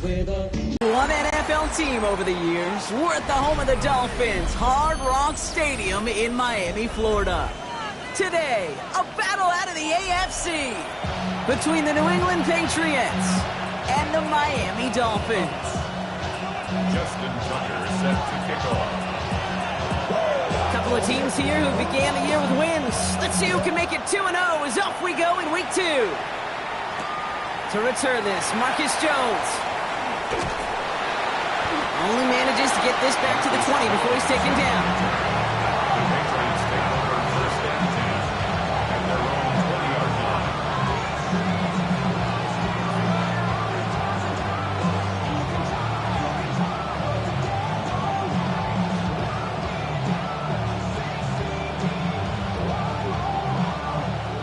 One NFL team over the years. We're at the home of the Dolphins, Hard Rock Stadium in Miami, Florida. Today, a battle out of the AFC between the New England Patriots and the Miami Dolphins. Justin Tucker set to kick off. A couple of teams here who began the year with wins. Let's see who can make it 2-0 as off we go in week 2. To return this, Marcus Jones only manages to get this back to the 20 before he's taken down. The Patriots take over first and 10 at their own 20-yard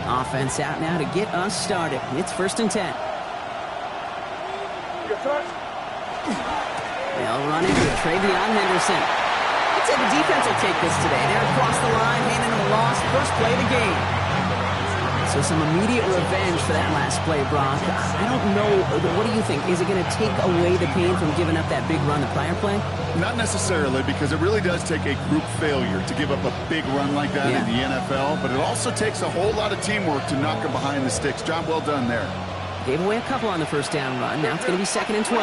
line. Offense out now to get us started. It's first and 10. They'll run into Travion Henderson. I'd say the defense will take this today. They're across the line, handing them a loss. First play of the game. So some immediate revenge for that last play, Brock. I don't know. What do you think? Is it going to take away the pain from giving up that big run the prior play? Not necessarily, because it really does take a group failure to give up a big run like that in the NFL. But it also takes a whole lot of teamwork to knock them behind the sticks. Job well done there. Gave away a couple on the first down run. Now it's going to be second and 12.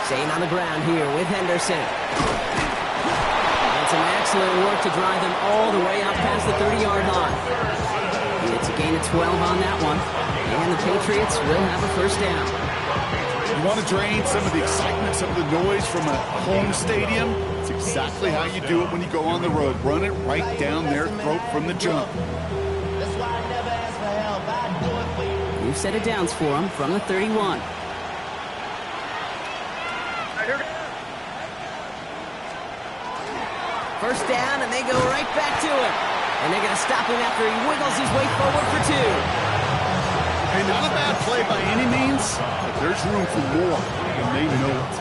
Staying on the ground here with Henderson. And some excellent work to drive them all the way out past the 30-yard line. It's a gain of 12 on that one. And the Patriots will have a first down. You want to drain some of the excitement, some of the noise from a home stadium? It's exactly how you do it when you go on the road. Run it right down their throat from the jump. New set of downs for them from the 31. First down, and they go right back to him. And they're going to stop him after he wiggles his way forward for 2. Hey, not a bad play by any means, but there's room for more, and they know it.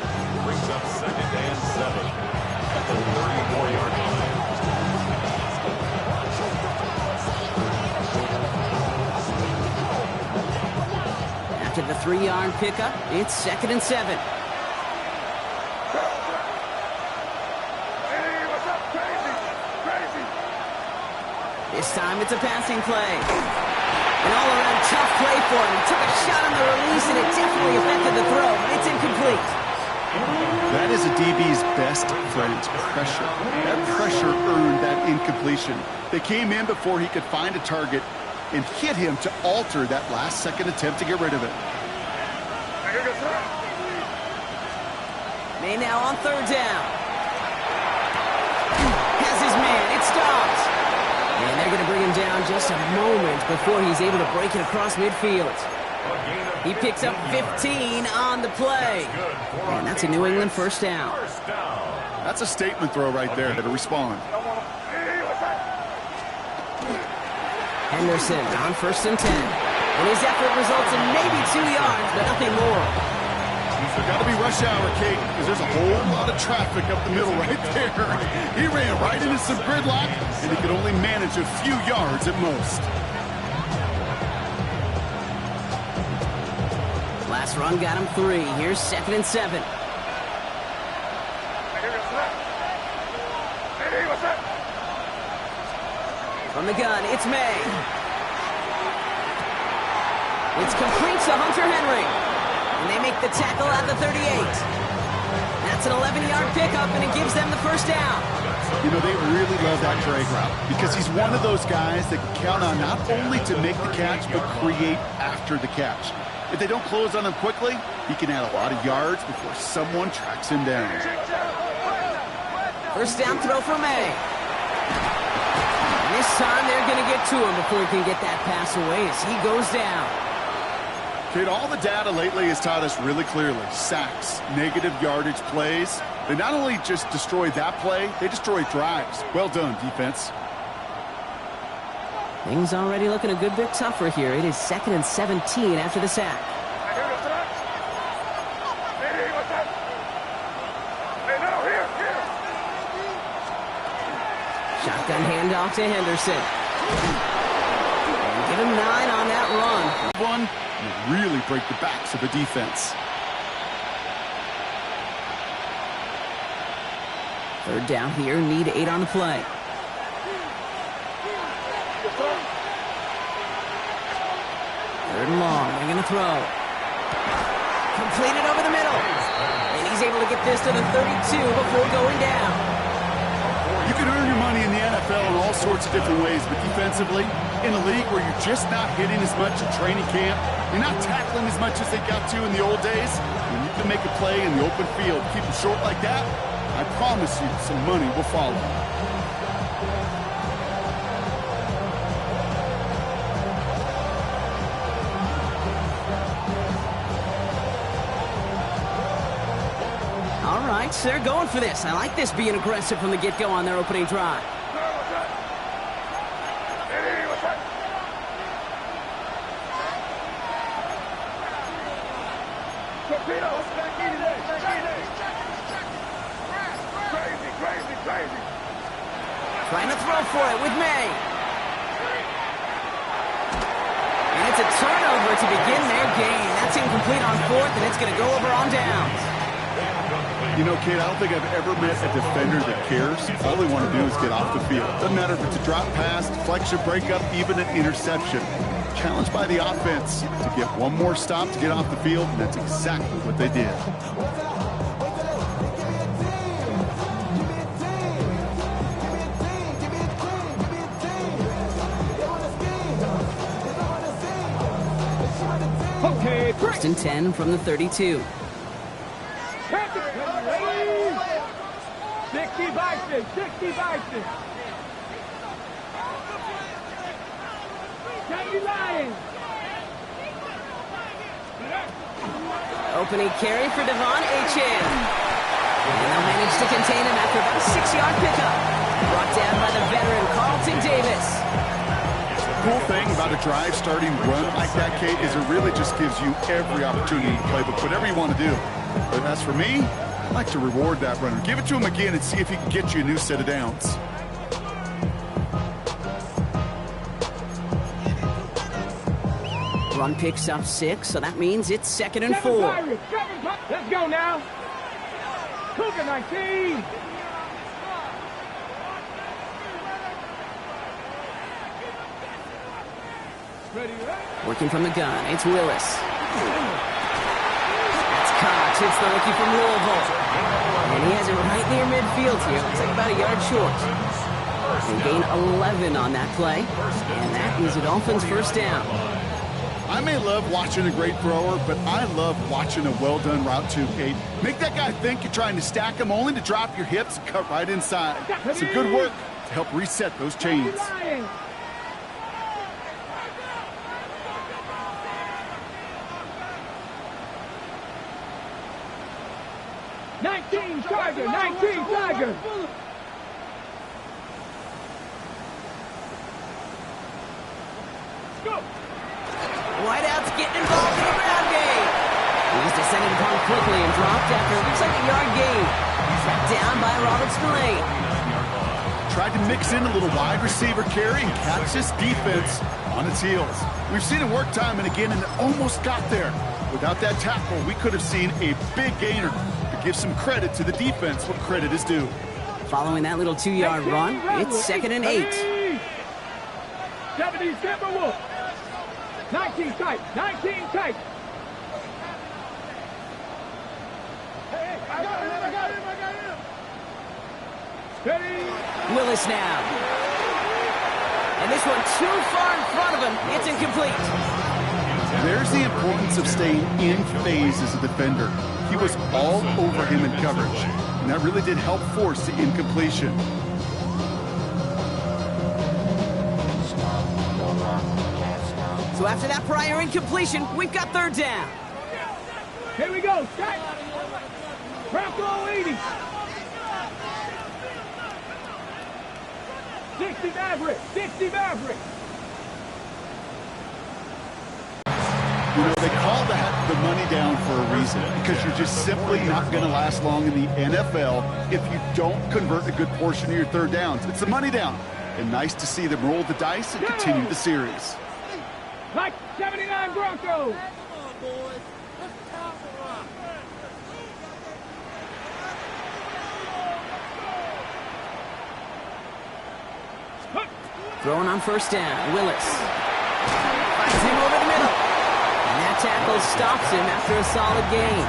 Brings up second and 7 at the 34-yard line. After the 3-yard pickup, it's second and 7. This time it's a passing play. An all-around tough play for him. He took a shot on the release, and it definitely affected the throw, but it's incomplete. That is a DB's best friend, pressure. That pressure earned that incompletion. They came in before he could find a target and hit him to alter that last-second attempt to get rid of it. May now on third down. Has his man. It stops. And they're going to bring him down just a moment before he's able to break it across midfield. He picks up 15 on the play. And that's a New England first down. That's a statement throw right there to respond. Henderson on first and 10. And his effort results in maybe 2 yards, but nothing more. It's got to be rush hour, Kate, because there's a whole lot of traffic up the middle right there. He ran right into some gridlock, and he could only manage a few yards at most. Last run got him 3. Here's second and 7. From the gun, it's May. It's complete to Hunter Henry. And they make the tackle at the 38. That's an 11-yard pickup, and it gives them the first down. You know, they really love that drag route because he's one of those guys that can count on not only to make the catch, but create after the catch. If they don't close on him quickly, he can add a lot of yards before someone tracks him down. First down throw for May. And this time they're going to get to him before he can get that pass away as he goes down. Kate, all the data lately has taught us really clearly. Sacks, negative yardage plays. They not only just destroy that play, they destroy drives. Well done, defense. Things already looking a good bit tougher here. It is second and 17 after the sack. Shotgun handoff to Henderson. And Give him 9 on that run. One, and really break the backs of the defense. Third down here, need 8 on the play. Third and long, they're going to throw. Completed over the middle. And he's able to get this to the 32 before going down. You can earn your money in the NFL in all sorts of different ways, but defensively, in a league where you're just not hitting as much at training camp, you're not tackling as much as they got to in the old days, when you can make a play in the open field, keep them short like that, I promise you some money will follow. All right, so they're going for this. I like this being aggressive from the get-go on their opening drive. Trying to throw for it with May. And it's a turnover to begin their game. That's incomplete on 4th, and it's going to go over on downs. You know, kid, I don't think I've ever met a defender that cares. All they want to do is get off the field. Doesn't matter if it's a drop pass, deflection, breakup, even an interception. Challenged by the offense to get one more stop to get off the field, and that's exactly what they did. Okay, First and 10 from the 32. 60 Bison, 60 Bison. Candy Lions. Opening carry for Devon Achane. And they'll manage to contain him after about a 6-yard pickup. Brought down by the veteran Carlton Davis. The cool thing about a drive starting run like that, Kate, is it really just gives you every opportunity to play whatever you want to do. But as for me, I like to reward that runner. Give it to him again and see if he can get you a new set of downs. Run picks up 6, so that means it's 2nd and 4. Let's go now. Cougar 19. Working from the gun, it's Willis. That's caught. It's the rookie from Louisville. And he has it right near midfield here. Looks like about a yard short. They gain 11 on that play. And that is a Dolphins first down. I may love watching a great thrower, but I love watching a well-done route too, Kate. Make that guy think you're trying to stack him only to drop your hips and cut right inside. Some good work to help reset those chains. 19 Tiger, 19 Tiger. Go. Wideout's getting involved in the ground game. He's descended upon quickly and dropped after it looks like a yard gain. Tracked down by Robert Spillane. Tried to mix in a little wide receiver carry and catch this defense on its heels. We've seen it work time and again, and it almost got there. Without that tackle, we could have seen a big gainer. To give some credit to the defense, what credit is due. Following that little 2-yard run, it's 2nd and 8. 70 Timberwolves. 19 tight, 19 tight. Hey, I got him. Steady. Willis now. And this one too far in front of him. It's incomplete. There's the importance of staying in phase as a defender. He was all over him in coverage, and that really did help force the incompletion. So after that prior incompletion, we've got 3rd down. Here we go, Scott. Bronco 80. 60 Maverick, 60 Maverick. You know, they call that the money down for a reason, because you're just simply not going to last long in the NFL if you don't convert a good portion of your 3rd downs. It's the money down. And nice to see them roll the dice and continue the series. Like 79 Broncos. Throwing on first down, Willis. Finds him over the middle. And that tackle stops him after a solid gain.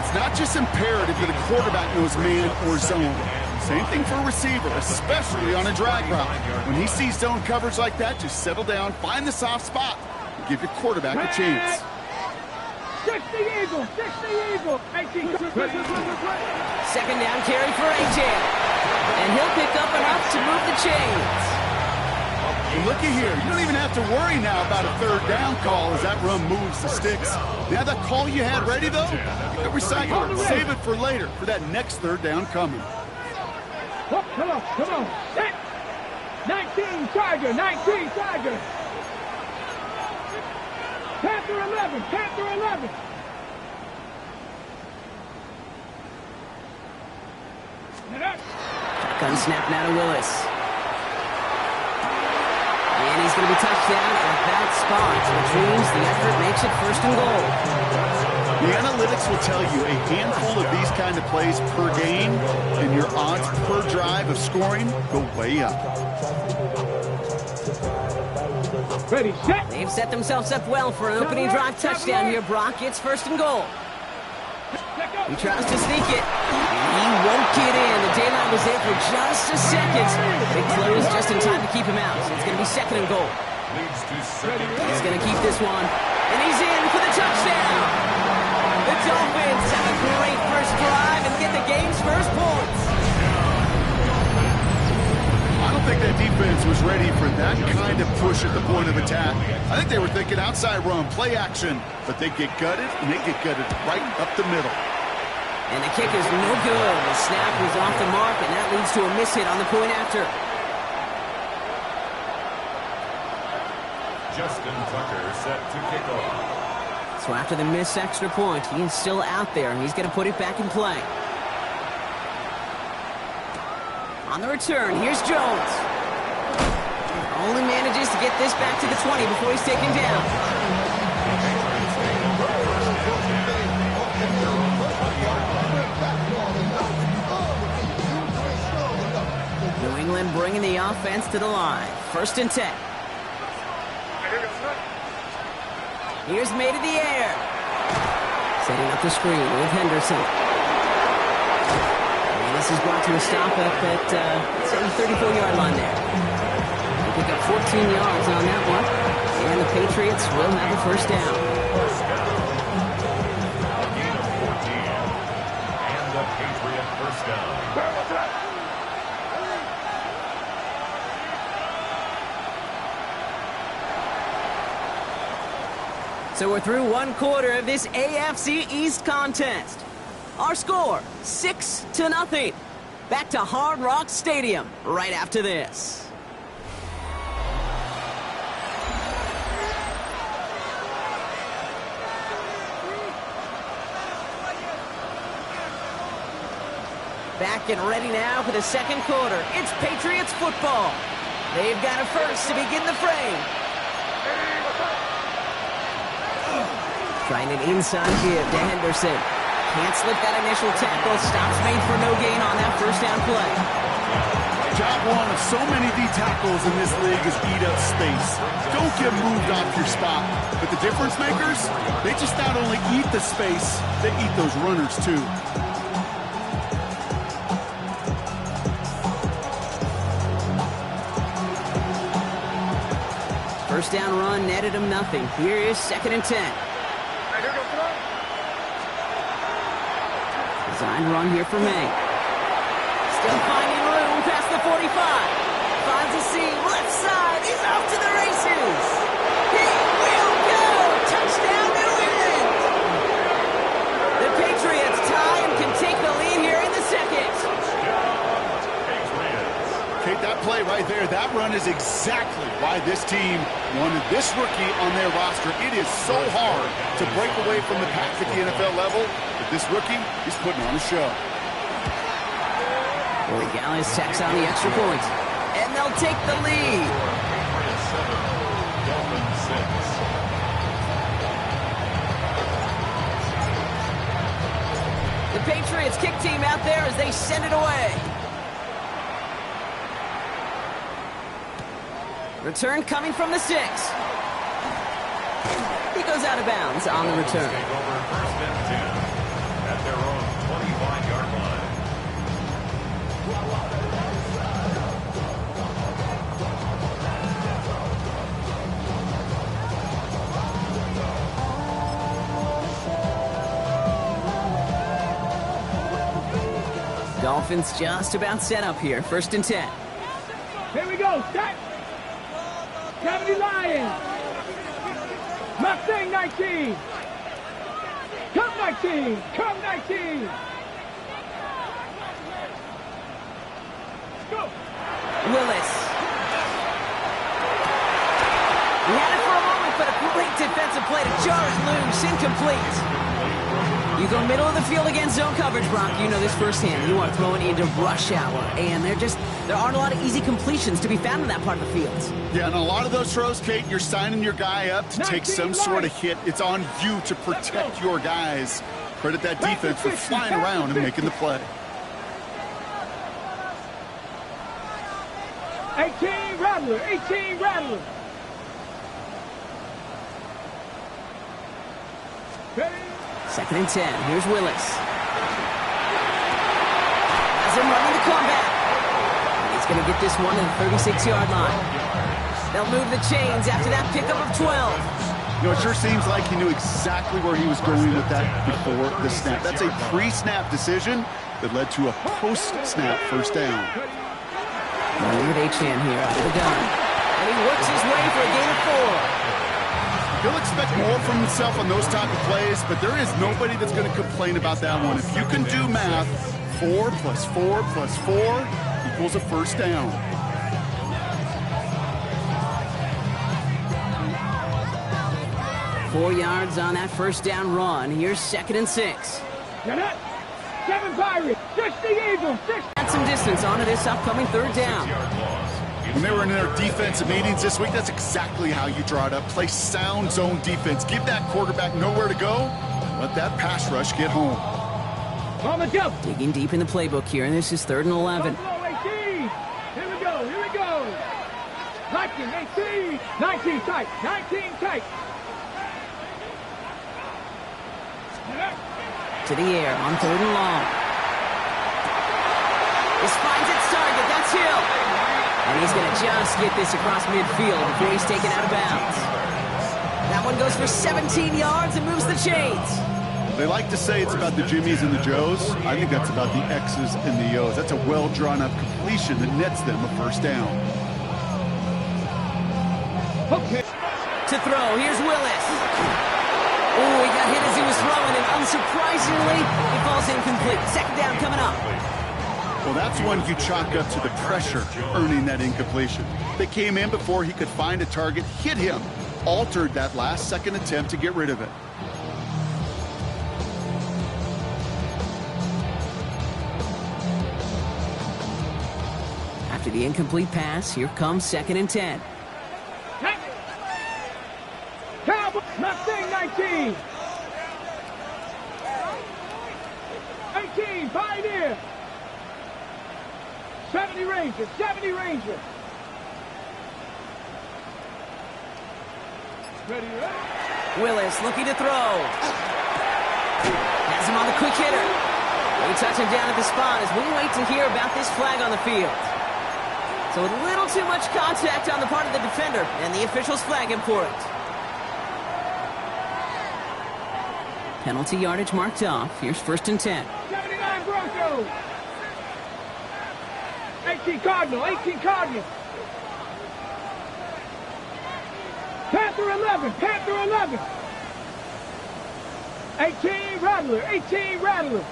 It's not just imperative that a quarterback knows man or zone. Same thing for a receiver, especially on a drag route. When he sees zone coverage like that, just settle down, find the soft spot, and give your quarterback a chance. 60 Eagles, 60 Eagles. 18. Second down carry for AJ. And he'll pick up enough to move the chains. Looky here, you don't even have to worry now about a third down call as that run moves the sticks. Now that call you had ready, though, you can recycle it. Save it for later for that next third down coming. Oh, come on. Set. 19 Tiger, 19 Tiger. Panther 11, Panther 11. Gun snap now to Willis. And he's going to be touched down at that spot, which means the effort makes it first and goal. The analytics will tell you a handful of these kind of plays per game, and your odds per drive of scoring go way up. Ready, set. They've set themselves up well for an opening drive touchdown here, Brock. It's first and goal. He tries to sneak it. He won't get in. The daylight was there for just a second. They closed just in time to keep him out. So it's going to be second and goal. He's going to keep this one. And he's in for the touchdown. The Dolphins have a great first drive and get the game's first points. I don't think that defense was ready for that kind of push at the point of attack. I think they were thinking outside run, play action, but they get gutted, and they get gutted right up the middle. And the kick is no good. The snap was off the mark, and that leads to a miss hit on the point after. Justin Tucker set to kick off. So after the missed extra point, he is still out there, and he's going to put it back in play. On the return, here's Jones. Only manages to get this back to the 20 before he's taken down. New England bringing the offense to the line. First and 10. Here's made in the air. Setting up the screen with Henderson. And this is brought to a stop up at, say, the 34-yard line there. They pick up 14 yards on that one. And the Patriots will have a first down. A gain of 14. And the Patriot first down. So we're through one quarter of this AFC East contest. Our score, 6-0. Back to Hard Rock Stadium right after this. Back and ready now for the second quarter. It's Patriots football. They've got a first to begin the frame. Trying an inside give to Henderson. Can't slip that initial tackle. Stops made for no gain on that first down play. Job one of so many D tackles in this league is eat up space. Don't get moved off your spot. But the difference makers, they just not only eat the space, they eat those runners too. First down run netted him nothing. Here is second and 10. Designed run here for May. Still finding room past the 45. Finds a seam left side. He's off to the races. He will go. Touchdown, New England. The Patriots tie and can take the lead here in the second. Kate, that play right there, that run is exactly why this team wanted this rookie on their roster. It is so hard to break away from the pack at the NFL level, but this rookie is putting on a show. Willie Gallis tacks on the extra point, and they'll take the lead. The Patriots kick team out there as they send it away. Return coming from the 6. He goes out of bounds on the return. Take over first and 10 at their own 25-yard line. Dolphins just about set up here. First and 10. Here we go. Set. 70 Lions. Mustang 19. Come 19. Come 19. Go. Willis. He had it for a moment, but a great defensive play to jar it loose. Incomplete. You go middle of the field against zone coverage, Brock. You know this firsthand. You are throwing into rush hour, and there aren't a lot of easy completions to be found in that part of the field. Yeah, and a lot of those throws, Kate, you're signing your guy up to take some sort of hit. It's on you to protect your guys. Credit that defense for flying around and making the play. 18 Rattler. 18 Rattler. Ready? Second and 10. Here's Willis. Has him running the comeback. And he's going to get this one to the 36-yard line. They'll move the chains after that pickup of 12. You know, it sure seems like he knew exactly where he was going with that before the snap. That's a pre-snap decision that led to a post-snap first down. Look at Achane here out of the gun. And he works his way for a gain of 4. He'll expect more from himself on those type of plays, but there is nobody that's going to complain about that one. If you can do math, 4 plus 4 plus 4 equals a first down. Four yards on that first down run. Here's second and 6. Get it. 7 Pirates. 60 Eagles. 60. Add some distance onto this upcoming third down. When they were in their defensive meetings this week, that's exactly how you draw it up. Play sound zone defense. Give that quarterback nowhere to go. Let that pass rush get home. On the jump. Digging deep in the playbook here, and this is third and 11. Buffalo 18. Here we go. Here we go. 19. 18. 19 tight. 19 tight. To the air on third and long. This finds its target. That's Hill. And he's going to just get this across midfield before he's taken out of bounds. That one goes for 17 yards and moves the chains. They like to say it's about the Jimmies and the Joes. I think that's about the X's and the O's. That's a well-drawn-up completion that nets them a first down. Okay. To throw, here's Willis. Oh, he got hit as he was throwing, and unsurprisingly, he falls incomplete. Second down coming up. Well, that's one you chalk up to the pressure earning that incompletion. They came in before he could find a target, hit him, altered that last-second attempt to get rid of it. After the incomplete pass, here comes second and 10. Cowboy. Mustang 19. 18. Pioneer. 70 Ranger. 70 Ranger. Ready, ready. Willis looking to throw. Has him on the quick hitter. They touch him down at the spot as we wait to hear about this flag on the field. So a little too much contact on the part of the defender, and the officials flag him for it. Penalty yardage marked off. Here's first and 10. 79 Broncos. 18 Cardinal. 18 Cardinal. Panther 11. Panther 11. 18 Rattler. 18 Rattler.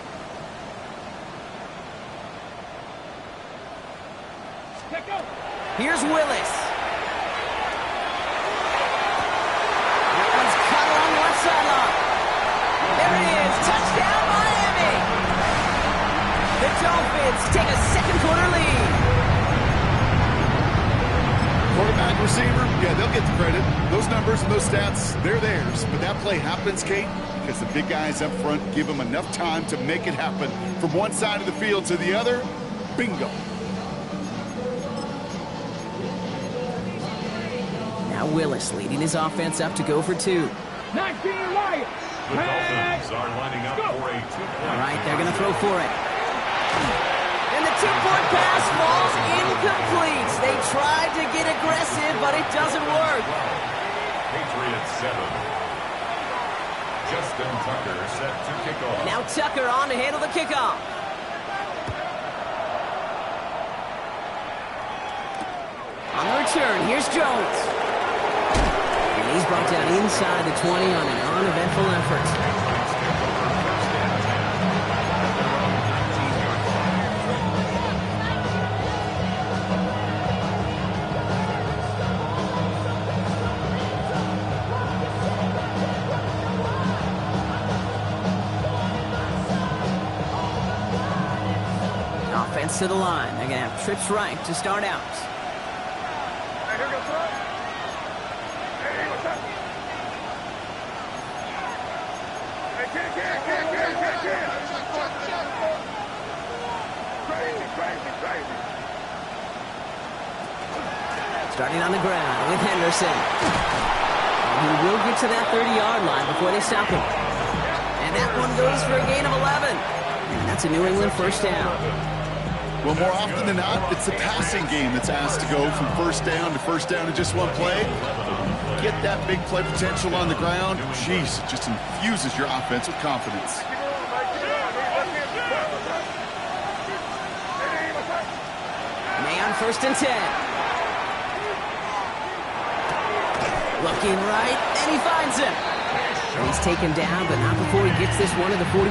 Check out. Here's Willis. That one's cut along left sideline. There it is. Touchdown, Miami. The Dolphins take a second quarter lead. Quarterback receiver, yeah, they'll get the credit. Those numbers and those stats, they're theirs. But that play happens, Kate, because the big guys up front give them enough time to make it happen. From one side of the field to the other, bingo. Now Willis leading his offense up to go for 2. 19 Lions. The Dolphins are lining up for a 2-point. All right, they're going to throw for it. And the 2-point pass falls incomplete. They tried to get aggressive, but it doesn't work. Patriots 7. Justin Tucker set to kick off. Now Tucker on to handle the kickoff. On the return, here's Jones. And he's brought down inside the 20 on an uneventful effort. Offense to the line. They're going to have trips right to start out. Starting on the ground with Henderson. And he will get to that 30-yard line before they stop him. And that one goes for a gain of 11. And that's a New England first down. Well, more often than not, it's the passing game that's asked to go from first down in just one play. Get that big play potential on the ground. Jeez, it just infuses your offense with confidence. May on 1st and 10. Looking right, and he finds him. And he's taken down, but not before he gets this one to the 41.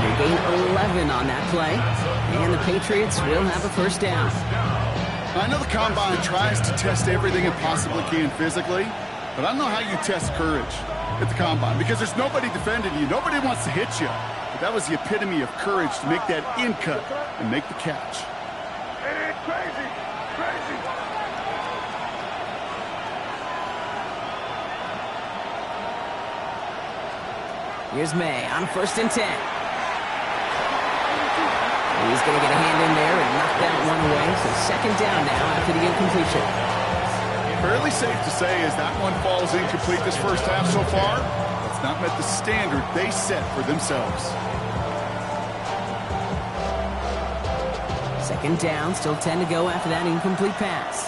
They gain 11 on that play, and the Patriots will have a first down. I know the Combine tries to test everything it possibly can physically, but I don't know how you test courage at the Combine, because there's nobody defending you. Nobody wants to hit you. But that was the epitome of courage to make that in cut and make the catch. Crazy. Here's May on 1st and 10. He's going to get a hand in there and knock that one away. So 2nd down now after the incompletion. Fairly safe to say as that one falls incomplete this first half so far, it's not met the standard they set for themselves. 2nd down, still 10 to go after that incomplete pass.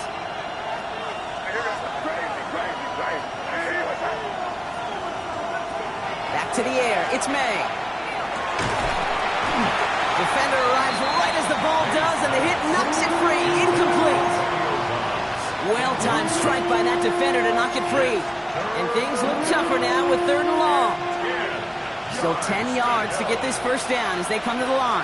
Back to the air, it's May. Defender arrives right as the ball does, and the hit knocks it free. Incomplete. Well-timed strike by that defender to knock it free. And things look tougher now with 3rd and long. Still 10 yards to get this first down as they come to the line.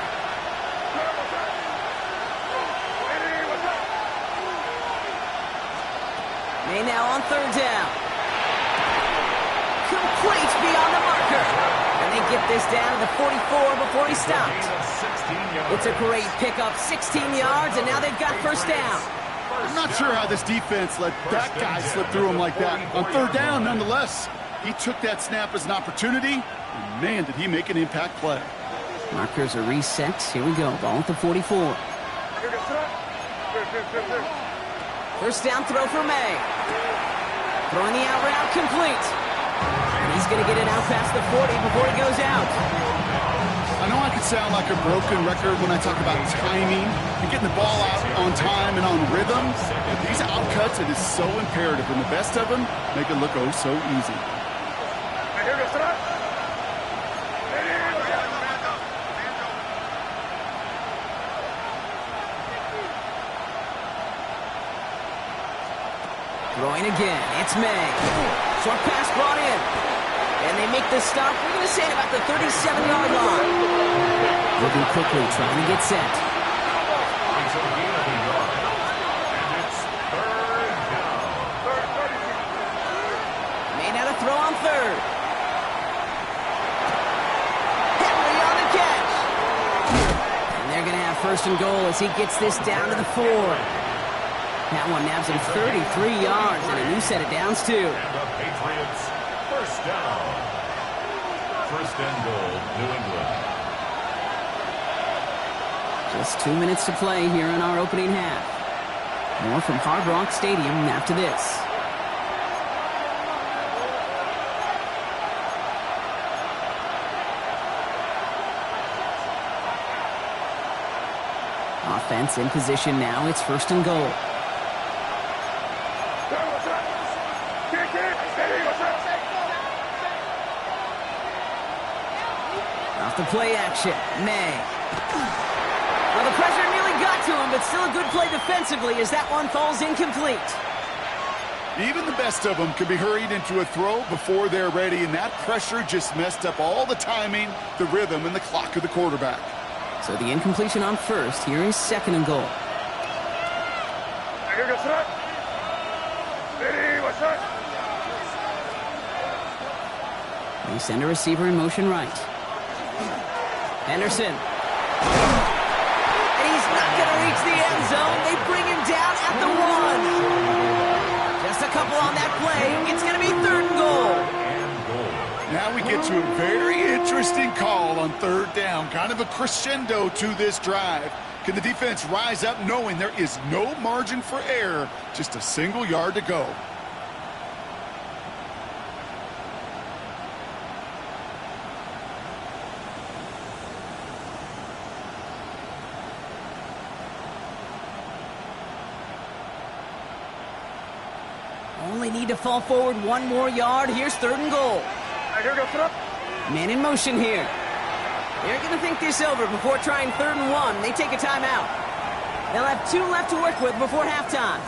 May now on 3rd down. Complete beyond the marker. And they get this down to the 44 before he stops. It's a great pickup, 16 yards, and now they've got first down. I'm not sure how this defense let that guy slip through him like that. On 3rd down, nonetheless, he took that snap as an opportunity, and man, did he make an impact play. Markers are reset. Here we go, ball at the 44. First down throw for May. Throwing the out route complete. And he's going to get it out past the 40 before he goes out. I know I could sound like a broken record when I talk about timing and getting the ball out on time and on rhythm. But these outcuts, it is so imperative, and the best of them make it look oh so easy. Throwing again, it's May. Short pass brought in. And they make this stop, we're going to say, at about the 37-yard line. Moving quickly, trying to get set. May now to throw on 3rd. Henry on the catch. And they're going to have 1st and goal as he gets this down to the 4. That one nabs him 33 yards and a new set of downs, too. And the Patriots, first down. First and goal, New England. Just 2 minutes to play here in our opening half. More from Hard Rock Stadium after this. Offense in position now. It's first and goal. Off the play action, May. Well, the pressure nearly got to him, but still a good play defensively as that one falls incomplete. Even the best of them can be hurried into a throw before they're ready, and that pressure just messed up all the timing, the rhythm, and the clock of the quarterback. So the incompletion on first. Here is second and goal. They send a receiver in motion right. Henderson. And he's not going to reach the end zone. They bring him down at the 1. Just a couple on that play. It's going to be third and goal. Now we get to a very interesting call on third down. Kind of a crescendo to this drive. Can the defense rise up knowing there is no margin for error? Just a single yard to go. Only need to fall forward one more yard. Here's third and goal. Man in motion here. They're going to think this over before trying third and 1. They take a timeout. They'll have 2 left to work with before halftime.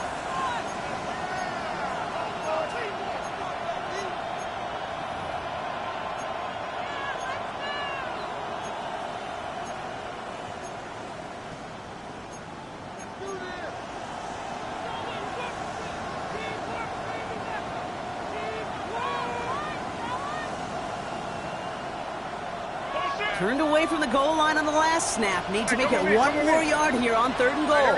Turned away from the goal line on the last snap. Need to make it 1 more yard here on third and goal.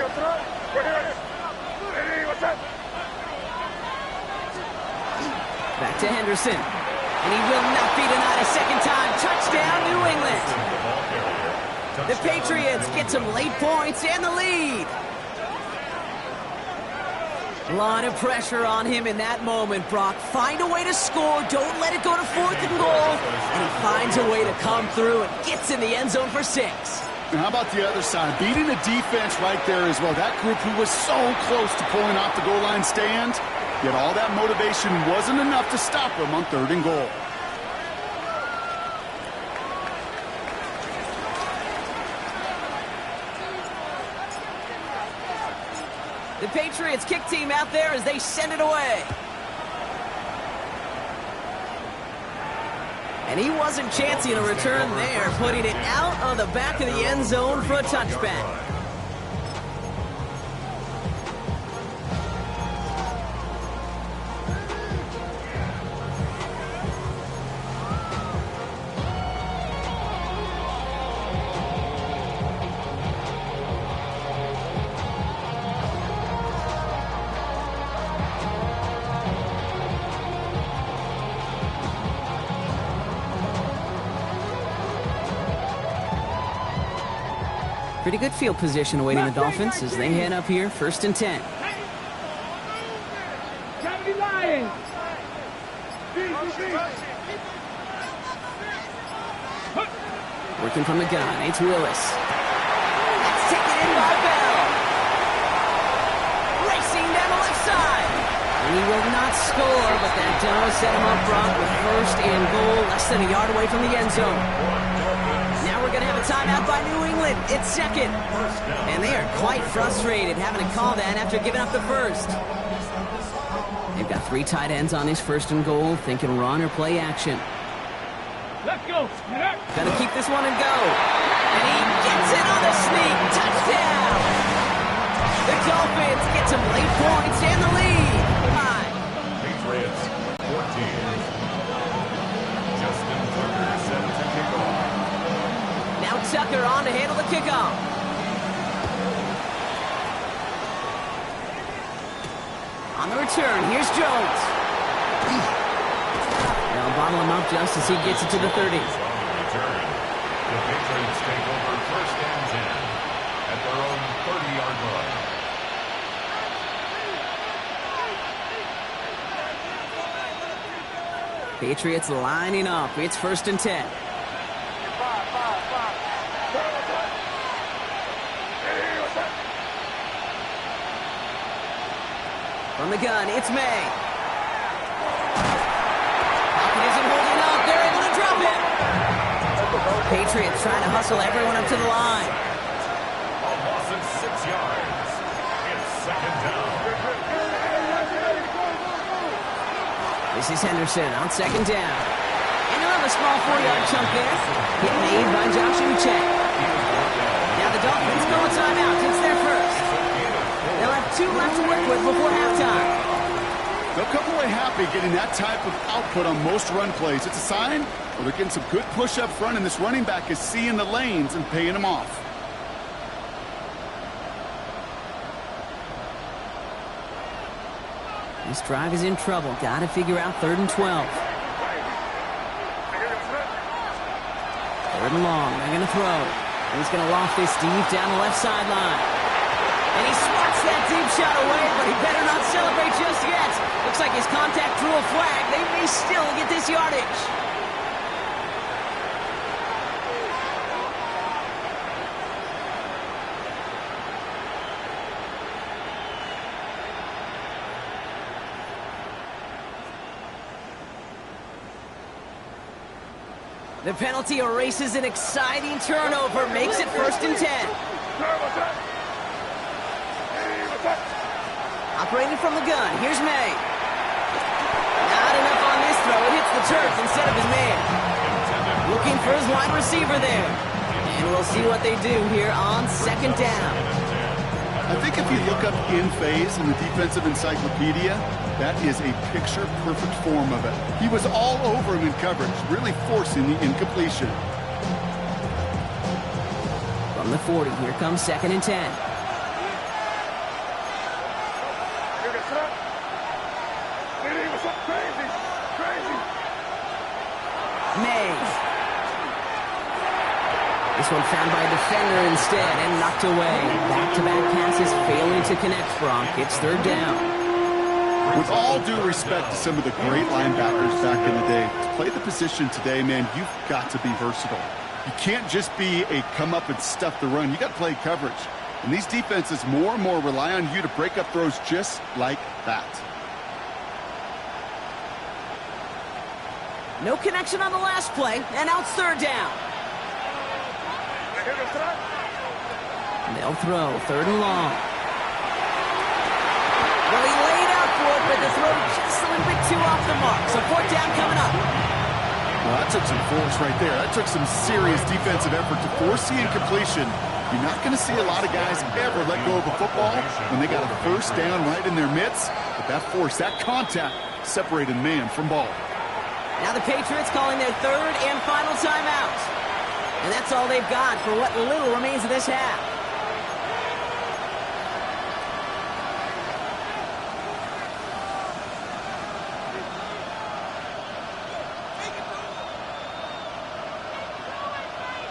Back to Henderson. And he will not be denied a second time. Touchdown, New England. The Patriots get some late points and the lead. A lot of pressure on him in that moment, Brock. Find a way to score. Don't let it go to fourth and goal. And he finds a way to come through and gets in the end zone for 6. And how about the other side? Beating a defense right there as well. That group who was so close to pulling off the goal line stand, yet all that motivation wasn't enough to stop them on third and goal. The Patriots kick team out there as they send it away. And he wasn't chancing a return there, putting it out of the back of the end zone for a touchback. Pretty good field position awaiting the Dolphins as they head up here, first and 10. Working from the gun, it's Willis. That's taken in by Bell. Racing down the left side. And he will not score, but that does set him up, Brock, with first and goal, less than a yard away from the end zone. Now we're going to have a timeout by New England. It's second. And they are quite frustrated having to call that after giving up the first. They've got 3 tight ends on his first and goal, thinking run or play action. Let's go. Gotta keep this one and go. And he gets it on the sneak. Touchdown! The Dolphins get some late points and the lead. Patriots 14. Justin Tucker set to kick off. Now Tucker on to handle the kickoff. On the return, here's Jones. They'll bottle him up just as he gets it to the 30. On the return, the Patriots take over first and 10 at their own 30-yard line. Patriots lining up. It's first and 10. From the gun, it's May. Pocket isn't holding up. They're able to drop it. Patriots trying to hustle everyone up to the line. A loss of 6 yards. It's second down. This is Henderson on second down. And he'll have a small 4-yard chunk there. Hit made by Josh Uche. Now the Dolphins go a timeout. It's their first. They'll have 2 left to work with before halftime. They'll come away happy getting that type of output on most run plays. It's a sign where they're getting some good push up front, and this running back is seeing the lanes and paying them off. This drive is in trouble. Got to figure out 3rd and 12. 3rd and long. They're going to throw. He's going to loft this deep down the left sideline. And he swats that deep shot away, but he better not celebrate just yet. Looks like his contact drew a flag. They may still get this yardage. The penalty erases an exciting turnover, makes it first and 10. Operating from the gun, here's May. Not enough on this throw, it hits the turf instead of his man. Looking for his wide receiver there. And we'll see what they do here on second down. I think if you look up in phase in the defensive encyclopedia, that is a picture-perfect form of it. He was all over him in coverage, really forcing the incompletion. From the 40, here comes second and 10. Mays. This one found by a defender instead and knocked away. Back-to-back passes failing to connect, Bronk. It's 3rd down. With all due respect to some of the great linebackers back in the day, to play the position today, man, you've got to be versatile. You can't just be a come up and stuff the run. You got to play coverage. And these defenses more and more rely on you to break up throws just like that. No connection on the last play, and now it's 3rd down. They'll throw 3rd and long. Well, he laid out for it, but the throw just a little bit too off the mark. So 4th down coming up. Well, that took some force right there. That took some serious defensive effort to force the incompletion. You're not going to see a lot of guys ever let go of a football when they got a first down right in their midst. But that force, that contact, separated man from ball. Now the Patriots calling their 3rd and final timeout. And that's all they've got for what little remains of this half.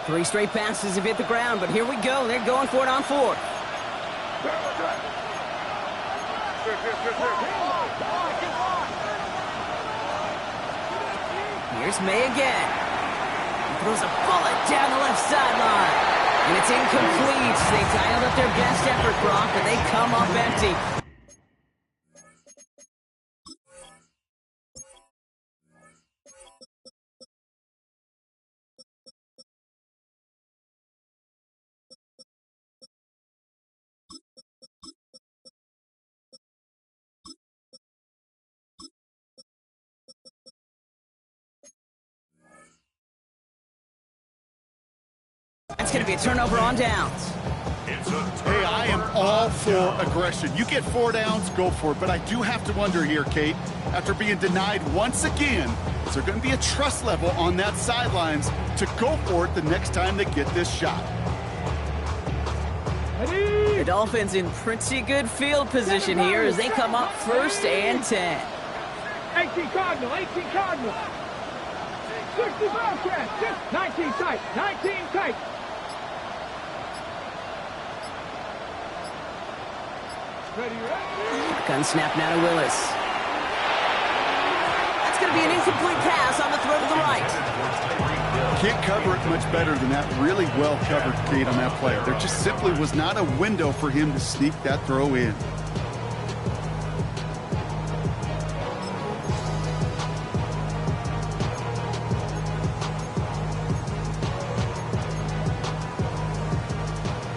Three straight passes have hit the ground, but here we go. They're going for it on 4th. Here's May again. He throws a bullet down the left sideline. And it's incomplete. They dialed up their best effort, Brock, but they come up empty. That's going to be a turnover on downs. Hey, I am all for aggression. You get 4 downs, go for it. But I do have to wonder here, Kate, after being denied once again, is there going to be a trust level on that sidelines to go for it the next time they get this shot? The Dolphins in pretty good field position here as they come up 1st and 10. 18 Cardinal, 18 Cardinal. 65 crash, 19 tight, 19 tight. Gun snap now to Willis. That's going to be an incomplete pass on the throw to the right. Can't cover it much better than that. Really well covered, Kate, on that play. There just simply was not a window for him to sneak that throw in.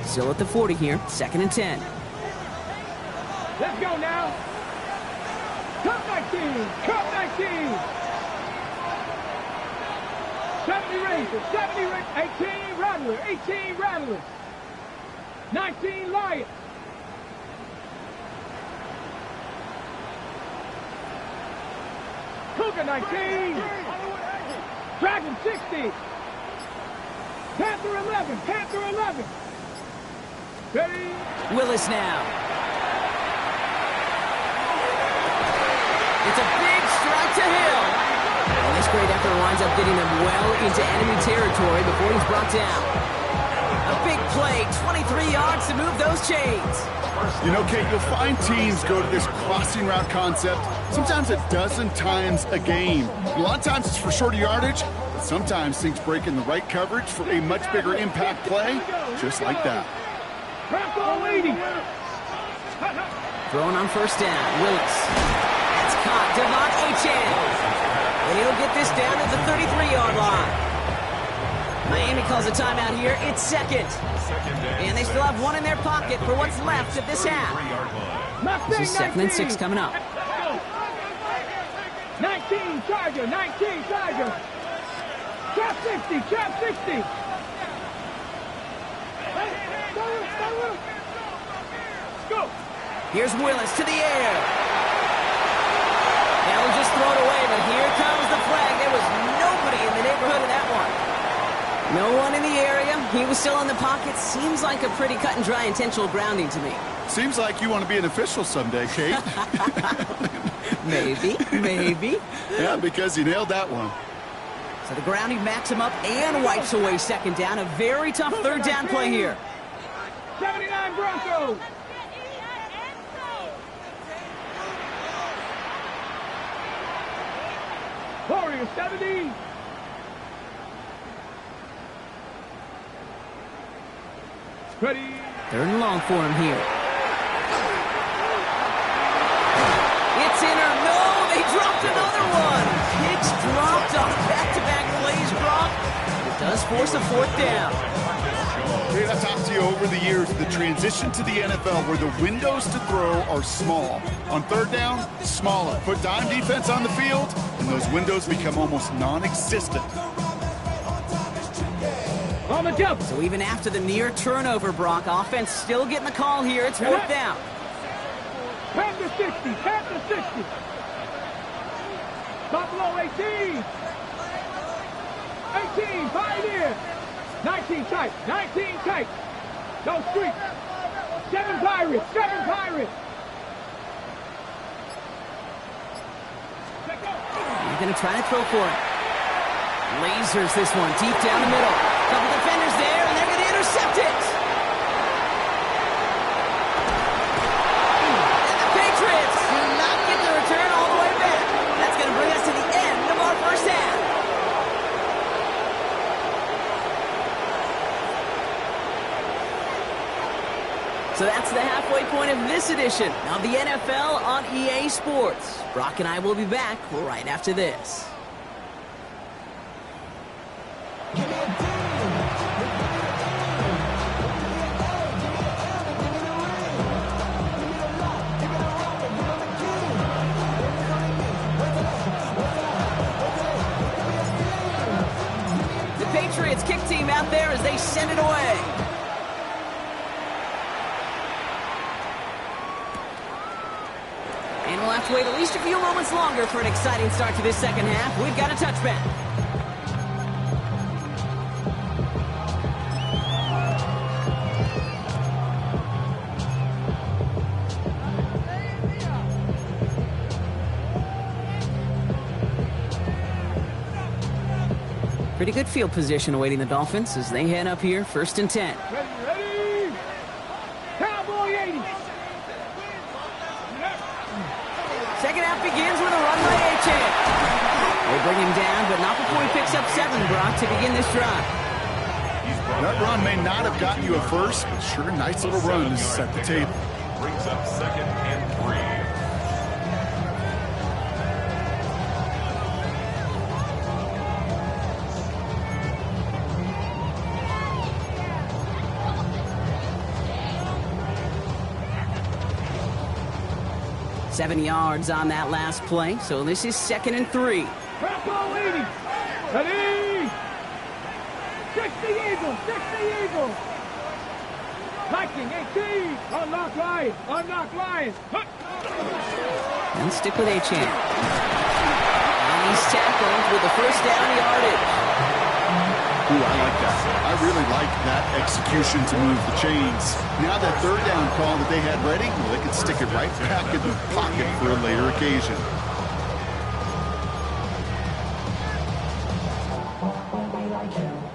Still at the 40 here, 2nd and 10. Let's go now. Cup 19, Cup 19. 70 Rangers, 70 Rangers, 18 Rattlers, 18 Rattlers. 19 Lions. Cougar 19. Dragon 60. Panther 11, Panther 11. Ready? Willis now. It's a big strike to Hill. And this great effort winds up getting him well into enemy territory before he's brought down. A big play, 23 yards to move those chains. You know, Kate, you'll find teams go to this crossing route concept sometimes a dozen times a game. A lot of times it's for shorter yardage, but sometimes things break in the right coverage for a much bigger impact play, just like that. Throwing on 1st down, Willis. That's caught, Devon Achan. And he'll get this down to the 33-yard line. Miami calls a timeout here. It's 2nd. And they still have one in their pocket for what's left of this half. This is 2nd and 6 coming up. 19 Charger, 19 Charger. Trap 60, trap 60. Go. Here's Willis to the air. Now he'll just throw it away, but here comes the flag. There was nobody in the neighborhood of that one. No one in the area. He was still in the pocket. Seems like a pretty cut and dry intentional grounding to me. Seems like you want to be an official someday, Kate. Maybe. Yeah, because you nailed that one. So the grounding backs him up and wipes away 2nd down. A very tough 3rd down play here. 79 Broncos. Warriors 70. Ready. 3rd and long for him here. It's in or no, they dropped another one. Hicks dropped on back-to-back plays, Brock. It does force a 4th down. Kate, I've talked to you over the years, the transition to the NFL where the windows to throw are small. On 3rd down, smaller. Put dime defense on the field, and those windows become almost non-existent. On the jump. So even after the near turnover, Brock, offense still getting the call here. It's 4th down. Panther 60, Panther 60. Buffalo 18. 18, Pioneer. 19 tight, 19 tight. No street. 7 Pirates, 7 Pirates. He's going to try to throw for it. Lasers this one deep down the middle. Couple defenders there, and they're going to intercept it. And the Patriots do not get the return all the way back. That's going to bring us to the end of our 1st half. So that's the halfway point of this edition of the NFL on EA Sports. Brock and I will be back right after this. The Patriots kick team out there as they send it away. And we'll have to wait at least a few moments longer for an exciting start to this 2nd half. We've got a touchback. Pretty good field position awaiting the Dolphins as they head up here, 1st and 10. Ready? Cowboy 80. Second half begins with a run by A-Chan. They bring him down, but not before he picks up 7, Brock, to begin this drive. That run may not have gotten you a first, but sure, nice little run to set the table. Brings up 2nd and 3. Seven yards on that last play, so this is 2nd and 3. Bronco 80. Ready? 60 Eagles. 60 Eagles. Viking 18. Unlock Lions. Unlock Lions. And stick with A-Chan. And he's tackled with the 1st down yardage. Ooh, I like that. I really like that execution to move the chains. Now that 3rd down call that they had ready, well, they could stick it right back in the pocket for a later occasion.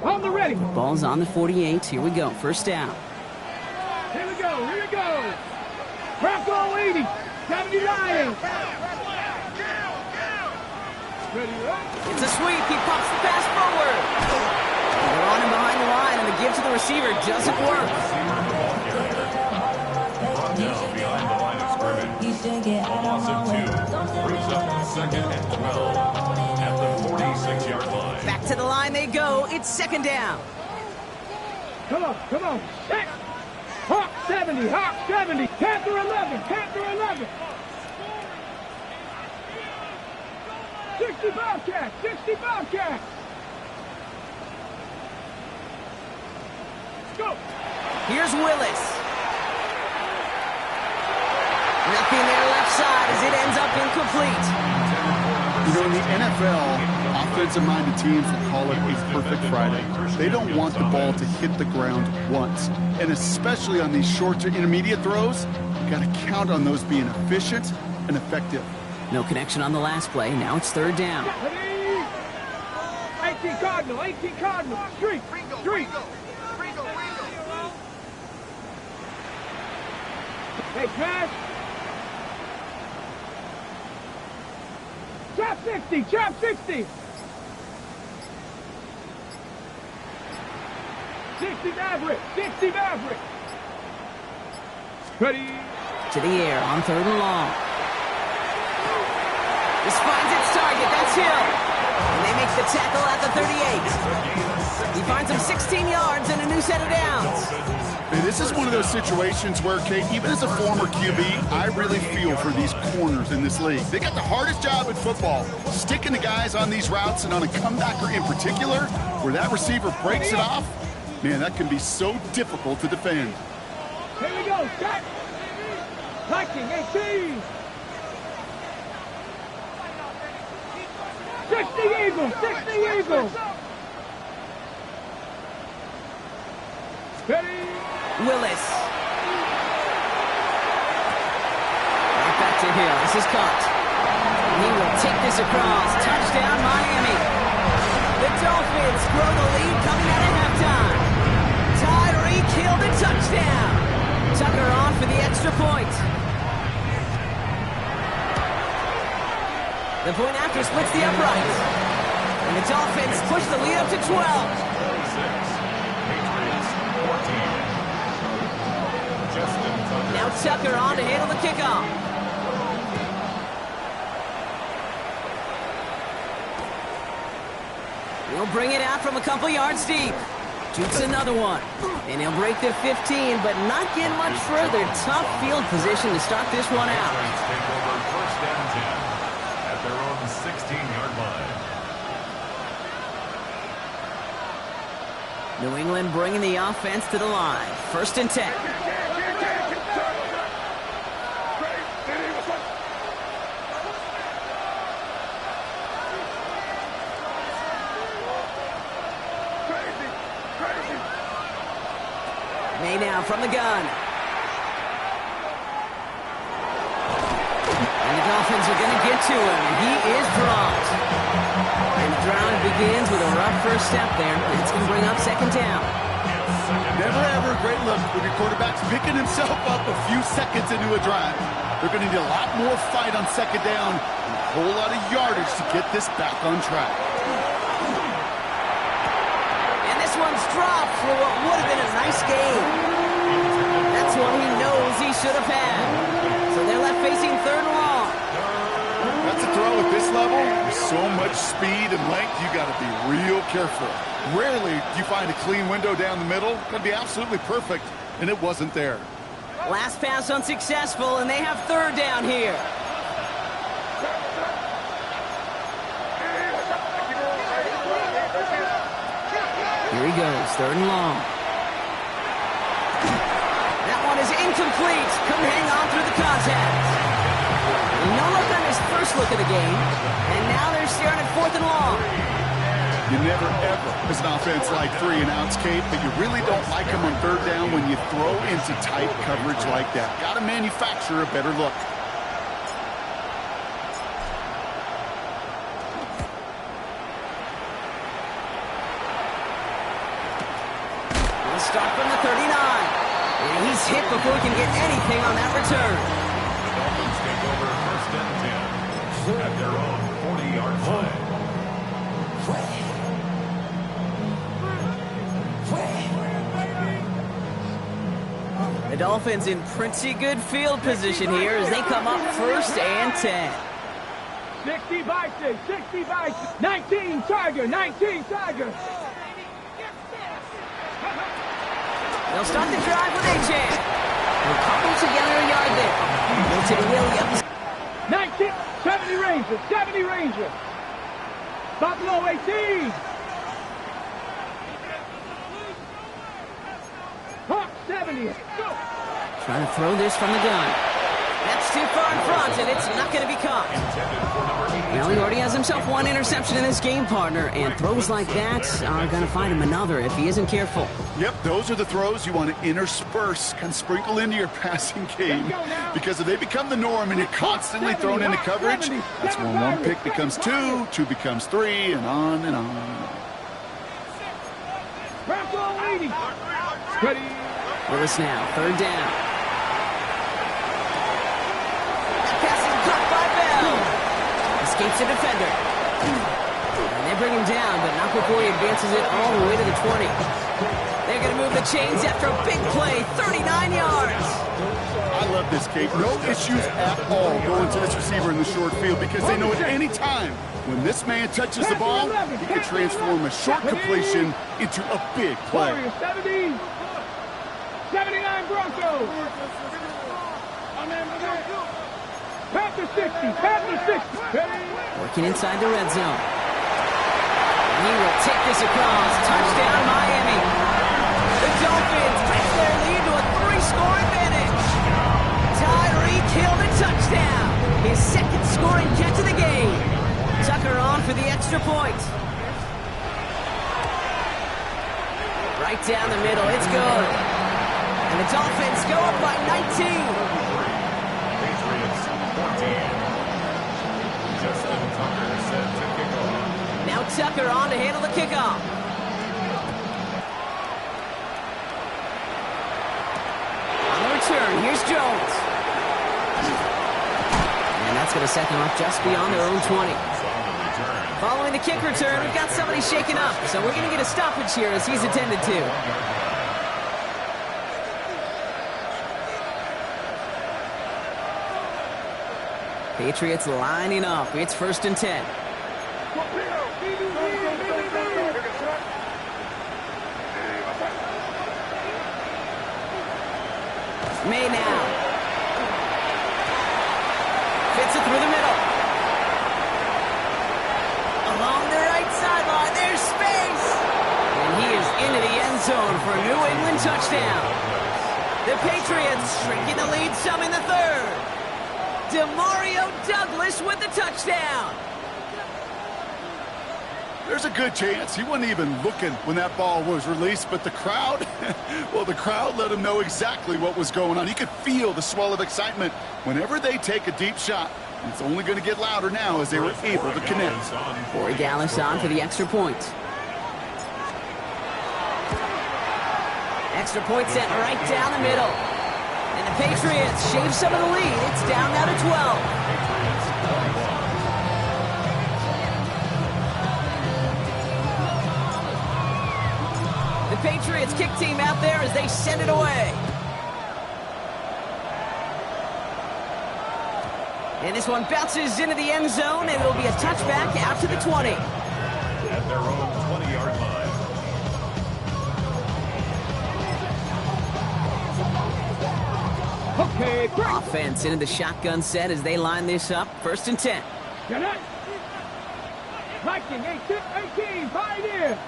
On the ready. Ball's on the 48. Here we go. 1st down. Here we go. Here we go. Bronco 80. 70 Lions. Ready up. It's a sweep. He pops the pass forward. They're on him behind the line, and the give to the receiver doesn't work. Brought down behind the line of scrimmage. A loss of 2. Brings up 2nd and 12 at the 46-yard line. Back to the line they go. It's 2nd down. Come on. Come on. Set. Hawk 70. Hawk 70. Panther 11. Panther 11. 60 Bobcats. 60 Bobcats. Go. Here's Willis. Nothing there left side as it ends up incomplete. You know, in the NFL, offensive-minded teams will call it a perfect Friday. They don't want the ball to hit the ground once. And especially on these short to intermediate throws, you got to count on those being efficient and effective. No connection on the last play. Now it's 3rd down. Ready? 18 Cardinal. 18 Cardinal. Street. Street. Hey, pass. Chop 60. Chop 60. 60 Maverick. 60 Maverick. Ready? To the air on 3rd and long. This finds its target. That's Hill. And they make the tackle at the 38. He finds him 16 yards and a new set of downs. And this is one of those situations where, Kate, even as a former QB, I really feel for these corners in this league. They got the hardest job in football, sticking the guys on these routes and on a comebacker in particular, where that receiver breaks it off. Man, that can be so difficult to defend. Here we go. Set. Viking 18. 60 Eagles. 60 Eagles. Ready? Willis. Right back to Hill. This is caught. He will take this across. Touchdown, Miami. The Dolphins grow the lead coming out of halftime. Tyreek Hill the touchdown. Tucker on for the extra point. The point after splits the uprights. And the Dolphins push the lead up to 12. Now Tucker on to handle the kickoff. He'll bring it out from a couple yards deep. Jukes another one. And he'll break the 15, but not get much further. Tough field position to start this one out. Take over 1st and 10 at their own 16-yard line. New England bringing the offense to the line. 1st and 10. May now from the gun. And the Dolphins are going to get to him. He is dropped. And the drive begins with a rough first step there. It's going to bring up second down. Never ever a great look when your quarterback's picking himself up a few seconds into a drive. They're going to need a lot more fight on second down and a whole lot of yardage to get this back on track. And this one's dropped for what would have been a nice game. That's one he knows he should have had. So they're left facing third and long. That's a throw at this level. With so much speed and length, you got to be real careful. Rarely do you find a clean window down the middle. It's going to be absolutely perfect, and it wasn't there. Last pass unsuccessful, and they have third down here. Here he goes, third and long. That one is incomplete. Couldn't hang on through the contact. No look on his first look of the game, and now they're staring at fourth and long. You never, ever, as an offense, like 3 and outs, Kate, but you really don't like them on third down when you throw into tight coverage like that. Got to manufacture a better look. We'll start from the 39. And he's hit before he can get anything on that return. The Dolphins take over first and 10 at their own 40-yard line. The Dolphins in pretty good field position here as they come up first and 10. 60 Vikings, 60 Vikings, 19 Tiger, 19 Tiger. They'll start the drive with A-Chan. They'll couple together a yard there. Go to Williams. 19, 70 Rangers, 70 Rangers. Buffalo 18. Hawk 70. Go. Trying to throw this from the gun. That's too far in front, and it's not going to be caught. Well, he already has himself one interception in this game, partner, and throws like that are going to find him another if he isn't careful. Yep, those are the throws you want to intersperse, kind of sprinkle into your passing game. Because if they become the norm and you're constantly thrown into coverage, that's when one pick becomes two, two becomes three, and on and on and on. Willis now, third down. That pass is caught by Bell. Escapes the defender. And they bring him down, but not before he advances it all the way to the 20. They're going to move the chains after a big play, 39 yards. I love this, Kate. No issues at all going to this receiver in the short field because they know at any time when this man touches the ball, he can transform a short completion into a big play. 70, 79 Broncos. Panther 60, Panther 60. Working inside the red zone. He will take this across. Touchdown, Miami. The Dolphins take their lead to a 3-score advantage. Tyreek Hill the touchdown. His second scoring catch of the game. Tucker on for the extra point. Right down the middle. It's good. And the Dolphins go up by 19. Patriots 14. Justin Tucker set to kick off. Now Tucker on to handle the kickoff. On the return, here's Jones. And that's going to set them up just beyond their own 20. Following the kick return, we've got somebody shaken up, so we're going to get a stoppage here as he's attended to. Patriots lining up. It's first and 10. May now. Fits it through the middle. Along the right sideline, there's space. And he is into the end zone for a New England touchdown. The Patriots shrinking the lead some in the third. Demario Douglas with the touchdown. There's a good chance he wasn't even looking when that ball was released, but the crowd, well, the crowd let him know exactly what was going on. You could feel the swell of excitement. Whenever they take a deep shot, It's only going to get louder now as they were able to connect. Corey Gallis on for the extra point. Extra point sent right down the middle. And the Patriots shave some of the lead. It's down now to 12. The Patriots kick team out there as they send it away. And this one bounces into the end zone, and it'll be a touchback out to the 20. At their own 20-yard line. Okay, break. Offense into the shotgun set as they line this up. 1st and 10. Get it. Viking, 18, Pioneer.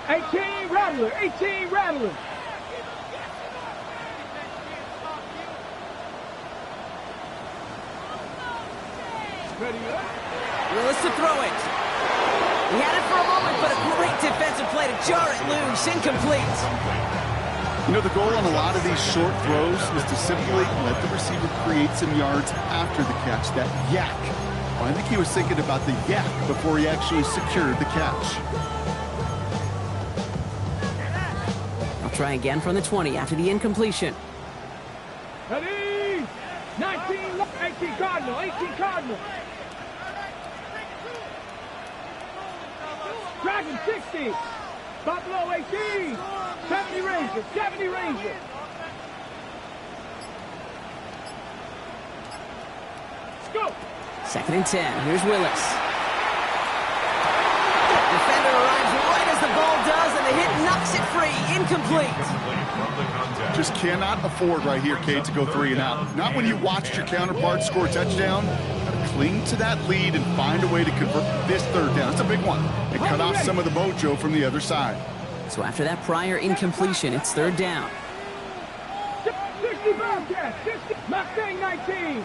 18, Rattler, 18, Rattler. Ready up. Willis to throw it. He had it for a moment, but a great defensive play to jar it loose. Incomplete. You know, the goal on a lot of these short throws is to simply let the receiver create some yards after the catch, that yak. Well, I think he was thinking about the yak before he actually secured the catch. I'll try again from the 20 after the incompletion. Ready. 19, 18 Cardinal, 18 Cardinal. Dragon 60. Buffalo 18. 70 Ranger, 70 Ranger. Let's go. 2nd and 10. Here's Willis. Defender arrives right as the ball does, and the hit knocks it free. Incomplete. Just cannot afford right here, Cade, to go 3 and out. Not when you watched your counterpart score a touchdown. Gotta cling to that lead and find a way to convert this 3rd down. It's a big one. And cut off some of the mojo from the other side. So after that prior incompletion, it's 3rd down. 60 Bobcats, 60. Mustang 19.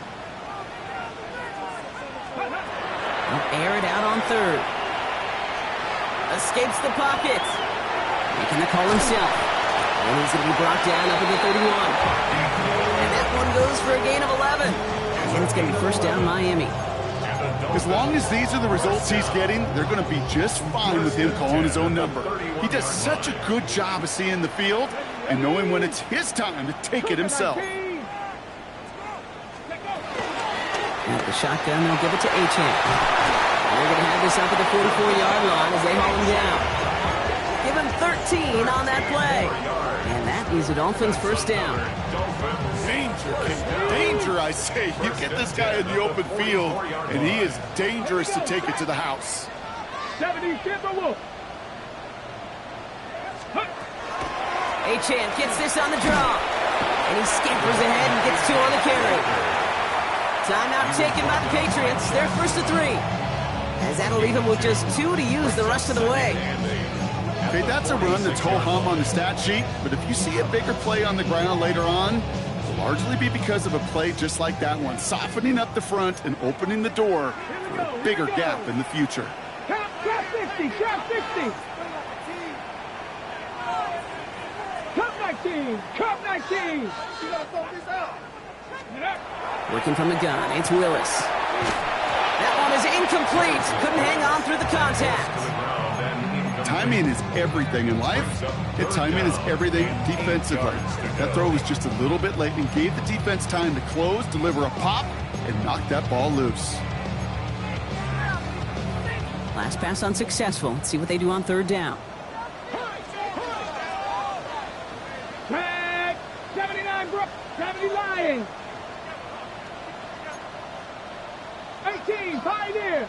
They'll air it out on 3rd. Escapes the pocket. Making the call himself. And he's going to be brought down up at the 31. And that one goes for a gain of 11. And it's going to be 1st down Miami. As long as these are the results he's getting, they're going to be just fine with him calling his own number. He does such a good job of seeing the field and knowing when it's his time to take it himself. And the shotgun, they'll give it to Achan. They're going to have this up at the 44-yard line as they haul him down. Give him 13 on that play. And that is a Dolphins 1st down. Danger, danger, I say. You get this guy in the open field, and he is dangerous to take it to the house. 70 Timberwolf. Achan gets this on the draw. And he scampers ahead and gets 2 on the carry. Timeout taken by the Patriots. They're 1st and 3. As that'll leave him with just 2 to use the rest of the way. Okay, that's a run that's ho-hum on the stat sheet, but if you see a bigger play on the ground later on, it'll largely be because of a play just like that one, softening up the front and opening the door for a bigger gap in the future. Trap 60, trap 60. Cup 19, cup 19. You gotta throw this out. Working from the gun, it's Willis. That one is incomplete. Couldn't hang on through the contact. Timing is everything in life, and timing is everything defensively. That throw was just a little bit late and gave the defense time to close, deliver a pop, and knock that ball loose. Last pass unsuccessful. Let's see what they do on 3rd down. Tag 79 Brook, 70 Lions. 18 Pioneer.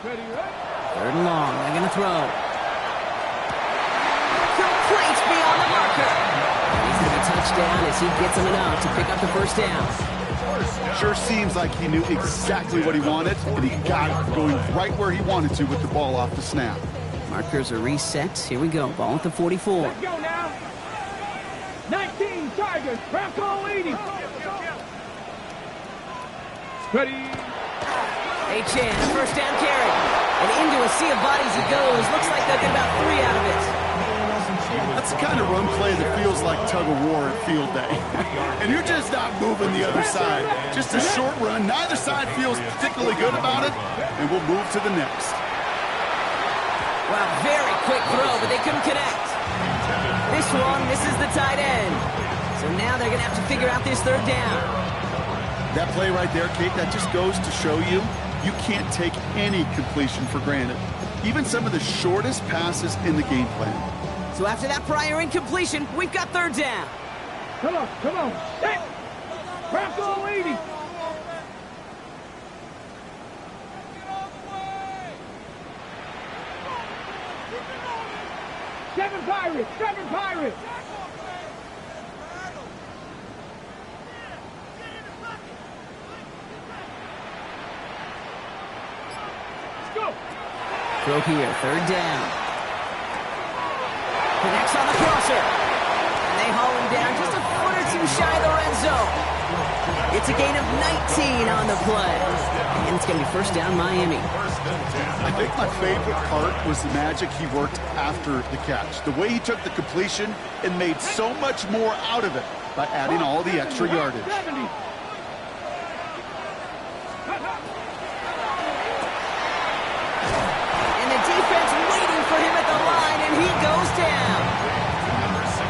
Ready, right? 3rd and long. They're going to throw. Complete beyond the marker. He's going to be touchdown as he gets him enough to pick up the 1st down. Sure seems like he knew exactly what he wanted, and he got it going right where he wanted to with the ball off the snap. Markers are reset. Here we go. Ball at the 44. Let's go now. 19 Tigers, Bronco 80. Ready. Achan, a 1st down carry. And into a sea of bodies he goes. Looks like they'll get about 3 out of it. That's the kind of run play that feels like tug of war at field day. And you're just not moving the other side. Just a short run. Neither side feels particularly good about it, and we'll move to the next. Wow, very quick throw, but they couldn't connect. This one misses the tight end. So now they're going to have to figure out this third down. That play right there, Kate, that just goes to show you can't take any completion for granted. Even some of the shortest passes in the game plan. So after that prior incompletion, we've got third down. Come on. Set. Craft all 80. Seven Pirates. Throw here, third down. Connects on the crosser. And they haul him down just a foot or two shy of the red zone. It's a gain of 19 on the play. And it's going to be first down Miami. I think my favorite part was the magic he worked after the catch. The way he took the completion and made so much more out of it by adding all the extra yardage.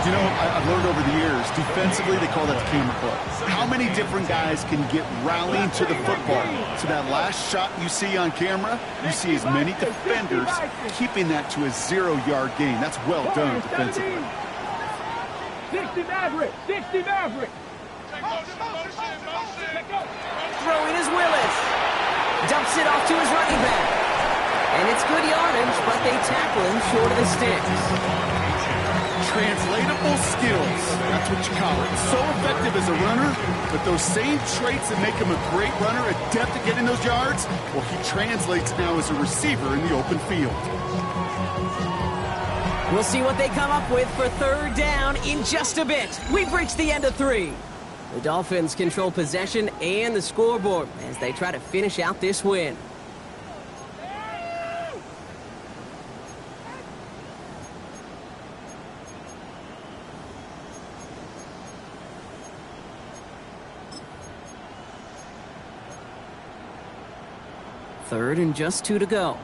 You know, I've learned over the years, defensively, they call that the camera club. How many different guys can get rallying to the football? So that last shot you see on camera, you see as many defenders keeping that to a 0-yard gain. That's well done defensively. 60 Maverick. Throwing is Willis. Dumps it off to his running back. And it's good yardage, but they tackle him short of the sticks. Translatable skills, that's what you call it. So effective as a runner, but those same traits that make him a great runner, adept at getting those yards, well, he translates now as a receiver in the open field. We'll see what they come up with for third down in just a bit. We've reached the end of 3. The Dolphins control possession and the scoreboard as they try to finish out this win. Third and just 2 to go.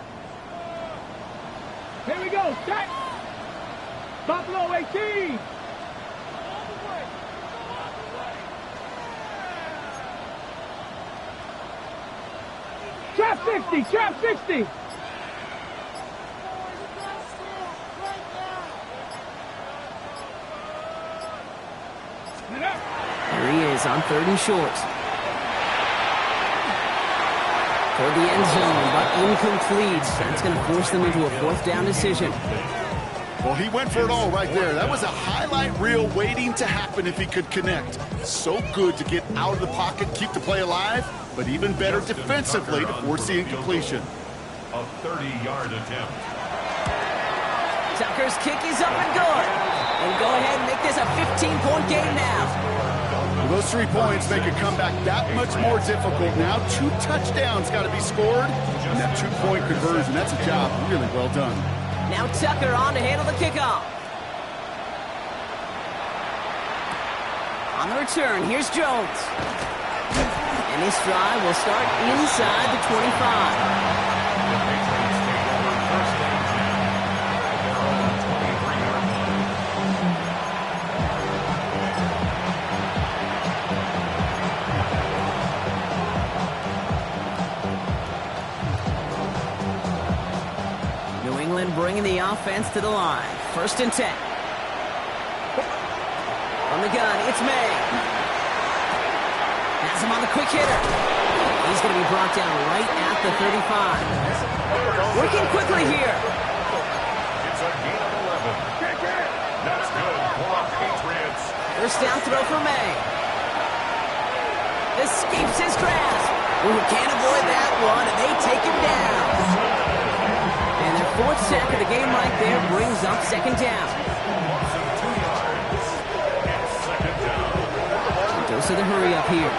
Here we go, set. Buffalo 18. Trap 60. Here he is on third and short. For the end zone, but incomplete. That's going to force them into a fourth down decision. Well, he went for it all right there. That was a highlight reel waiting to happen if he could connect. So good to get out of the pocket, keep the play alive, but even better defensively to force the incompletion. A 30-yard attempt. Tucker's kick is up and good. And go ahead and make this a 15-point game now. Well, those 3 points make a comeback that much more difficult now. 2 touchdowns got to be scored, and that 2-point conversion, that's a job really well done. Now Tucker on to handle the kickoff. On the return, here's Jones. And this drive will start inside the 25. Bringing the offense to the line. First and 10. On the gun, it's May. Has him on the quick hitter. He's going to be brought down right at the 35. Working quickly here. It's a gain of 11. That's good. Pull up Patriots. First down throw for May. Escapes his grasp. Ooh, can't avoid that one, and they take him down. And their 4th sack of the game right there brings up second down. Dose of the hurry up here.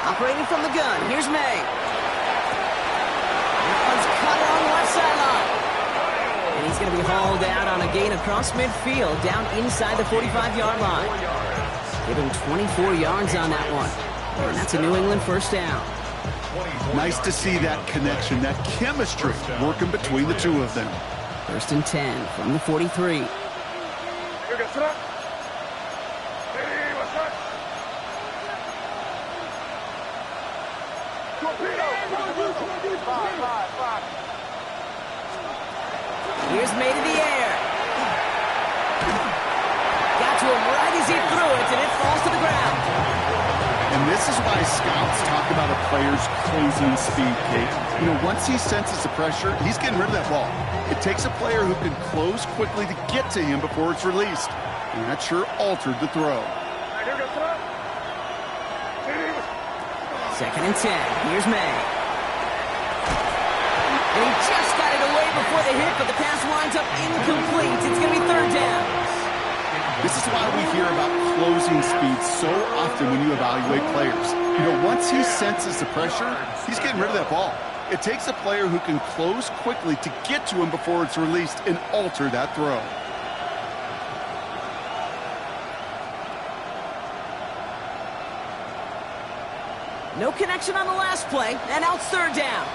Operating from the gun, here's May. That one's cut on the left sideline. And he's going to be hauled out on a gain across midfield, down inside the 45-yard line. Give him 24 yards on that one. And that's a New England first down. Nice to see that connection, that chemistry working between the two of them. 1st and 10 from the 43. Here's May to the air. Got to him right as he threw it, and it falls to the ground. And this is why scouts talk about a player's closing speed, Kate. You know, once he senses the pressure, he's getting rid of that ball. It takes a player who can close quickly to get to him before it's released. And that sure altered the throw. 2nd and 10. Here's May. And he just got it away before the hit, but the pass winds up incomplete. It's going to be 3rd down. This is why we hear about closing speed so often when you evaluate players. You know, once he senses the pressure, he's getting rid of that ball. It takes a player who can close quickly to get to him before it's released and alter that throw. No connection on the last play, and now it's 3rd down.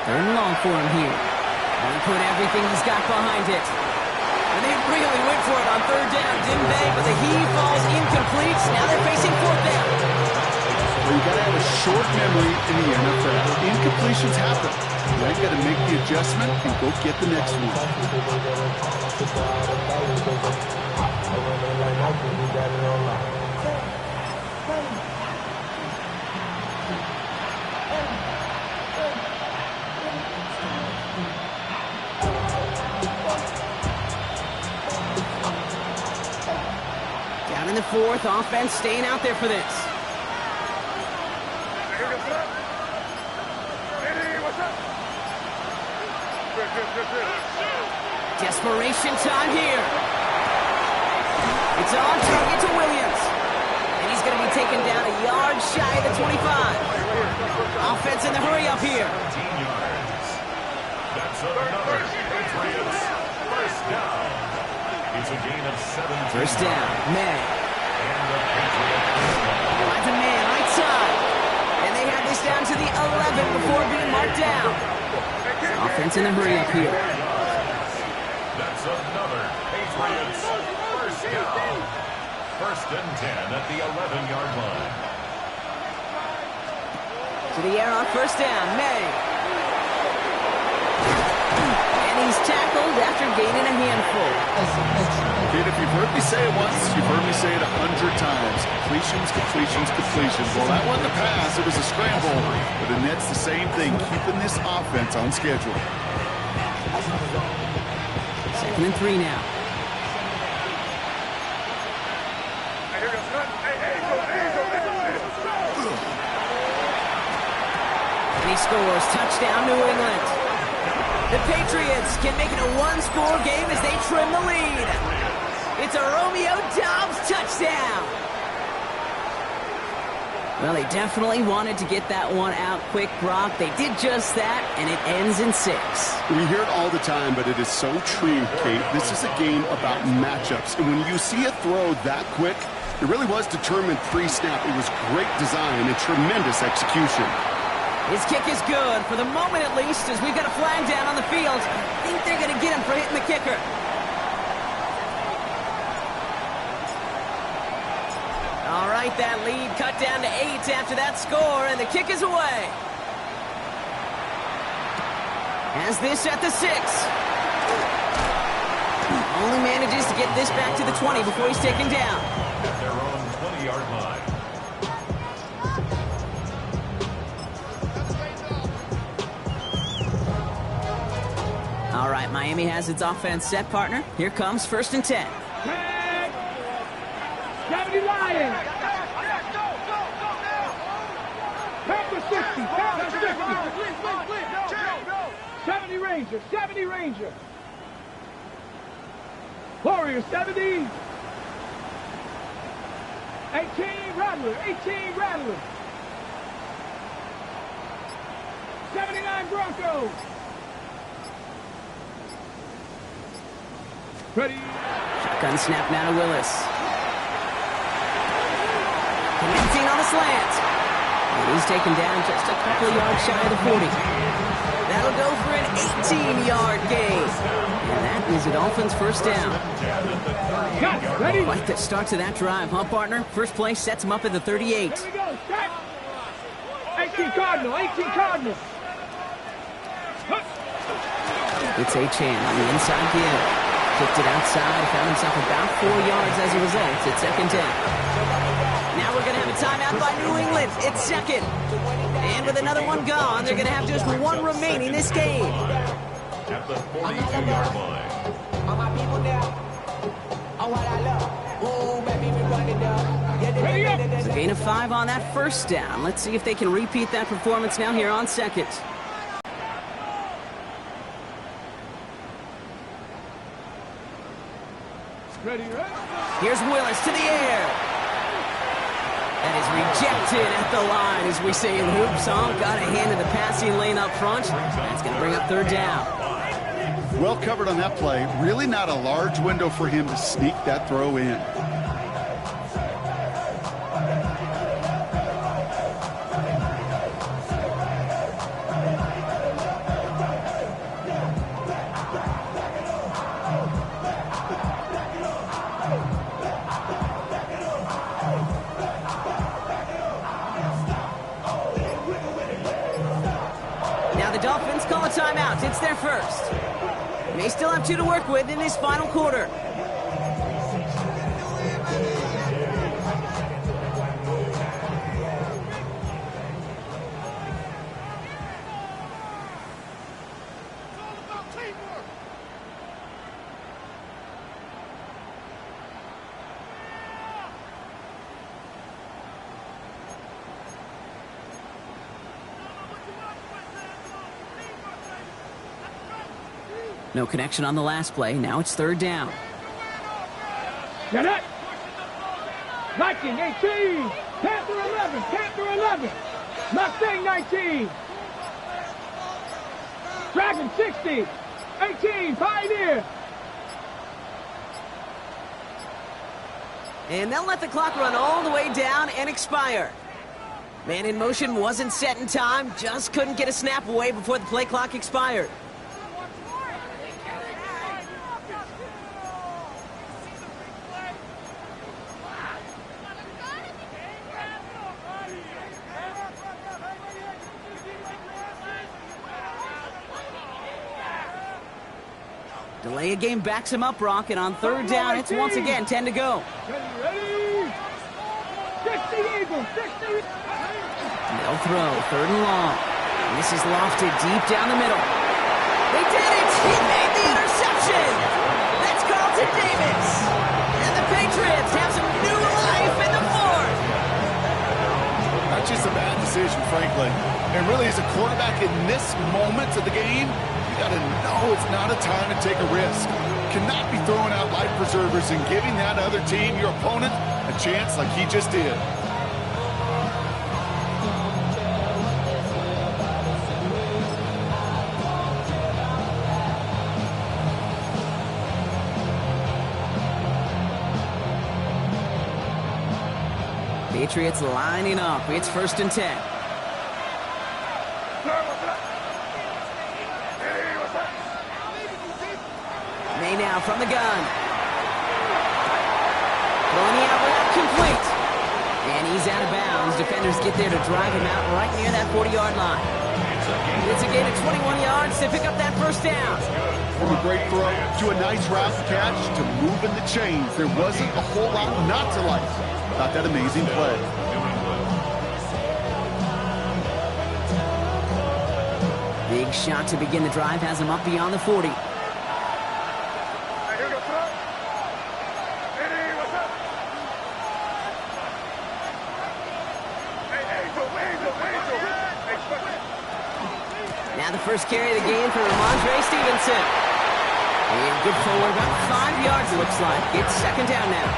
Third and long for him here. And he put everything he's got behind it. And they really went for it on 3rd down, didn't they? But the heave falls incomplete. Now they're facing 4th down. Well, you got to have a short memory in the NFL. Incompletions happen. You got to make the adjustment and go get the next one. Down in the 4th, offense staying out there for this. Desperation time here. It's on target to Williams. And he's going to be taken down a yard shy of the 25. Offense in the hurry up here. 17 yards. That's another Patriots first down. It's a gain of 17. First down, May. And the Patriots. Finds a man right side. And they have this down to the 11 before being marked down. Offense in the hurry up here. That's another Patriots first down. 1st and 10 at the 11-yard line. To the air on 1st down, May. And he's tackled after gaining a handful. Kid, if you've heard me say it once, you've heard me say it 100 times. Completions, completions, completions. Well, that wasn't a pass. It was a scramble. But the Nets, the same thing, keeping this offense on schedule. 2nd and 3 now. And he scores. Touchdown, New England. The Patriots can make it a one-score game as they trim the lead. It's a Romeo Doubs touchdown. Well, they definitely wanted to get that one out quick, Brock. They did just that, and it ends in 6. We hear it all the time, but it is so true, Kate. This is a game about matchups. And when you see a throw that quick, it really was determined pre-snap. It was great design and tremendous execution. His kick is good, for the moment at least, as we've got a flag down on the field. I think they're going to get him for hitting the kicker. All right, that lead cut down to 8 after that score, and the kick is away. Has this at the 6. Only manages to get this back to the 20 before he's taken down. At their own 20-yard line. All right, Miami has its offense set, partner. Here comes 1st and 10. 70 Lions. Pepper 60. Pepper 60. 70 Rangers. 70 Rangers. Warrior 70. 18 Rattler. 18 Rattler. 79 Broncos. Ready. Shotgun snap now to Willis. Commencing on the slant. And he's taken down just a couple of yards shy of the 40. That'll go for an 18-yard gain. And that is the Dolphins' first down. Cut. Ready. Quite the start to that drive, huh, partner? First play sets him up at the 38. Here we go. Start. 18 Cardinal. 18 Cardinal. It's Achane on the inside give. Kicked it outside, found himself about 4 yards as a result. It's second down. Now we're going to have a timeout by New England. It's second. And with another one gone, they're going to have just one remaining this game. At the 42-yard line. All my people now. Oh, what I love. Ooh, baby, we run it up. Ready up. It's a gain of 5 on that first down. Let's see if they can repeat that performance now here on second. Ready, ready. Here's Willis to the air. That is rejected at the line, as we say in hoops, huh? Got a hand in the passing lane up front. That's going to bring up third down. Well covered on that play. Really not a large window for him to sneak that throw in. Now the Dolphins call a timeout. It's their first. They still have 2 to work with in this final quarter. No connection on the last play. Now it's third down. Get it. Viking 18. Panther 11. Panther 11. Mustang 19. Dragon 60. 18. Pioneer. And they'll let the clock run all the way down and expire. Man in motion wasn't set in time. Just couldn't get a snap away before the play clock expired. Delay a game backs him up, Brock, and on third down, it's once again 10 to go. Ready. 60 Eagles. 60. They'll throw, third and long. And this is lofted deep down the middle. They did it! He made the interception! That's Carlton Davis! And the Patriots have some new life in the fourth! That's just a bad decision, frankly. And really, as a quarterback in this moment of the game, you got to know it's not a time to take a risk. Cannot be throwing out life preservers and giving that other team, your opponent, a chance like he just did. Patriots lining up. It's first and 10. May now from the gun. Throwing the out route complete. And he's out of bounds. Defenders get there to drive him out right near that 40-yard line. It's a gain of 21 yards to pick up that first down. From a great throw to a nice route catch to moving the chains. There wasn't a whole lot not to like about that amazing play. Big shot to begin the drive has him up beyond the 40. Now the first carry of the game for Ramondre Stevenson. And good forward, about 5 yards it looks like. It's second down now.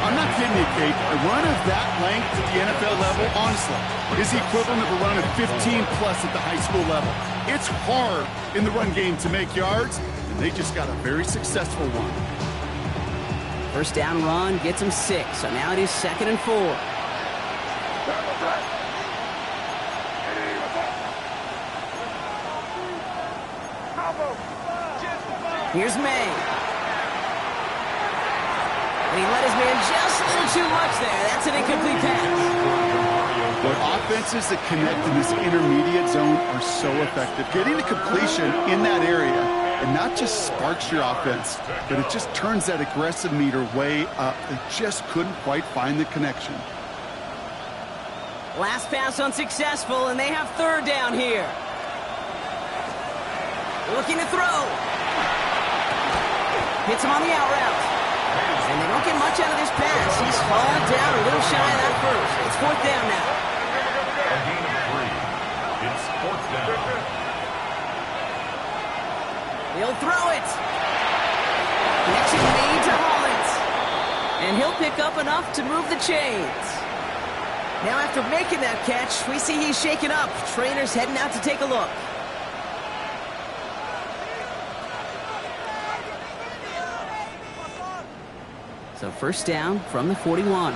I'm not kidding you, Kate. A run of that length at the NFL level, honestly, is the equivalent of a run of 15-plus at the high school level. It's hard in the run game to make yards, and they just got a very successful one. First down run gets him 6, so now it is 2nd and 4. Here's May. And he let his man just a little too much there. That's an incomplete pass. But offenses that connect in this intermediate zone are so effective. Getting the completion in that area, it not just sparks your offense, but it just turns that aggressive meter way up. They just couldn't quite find the connection. Last pass unsuccessful, and they have third down here. Looking to throw. Hits him on the out route. And they don't get much out of this pass. He's fallen down a little shy of that first. It's fourth down now. A gain of 3. It's fourth down. He'll throw it. Connection made to Hollins. And he'll pick up enough to move the chains. Now after making that catch, we see he's shaken up. Trainer's heading out to take a look. So first down from the 41.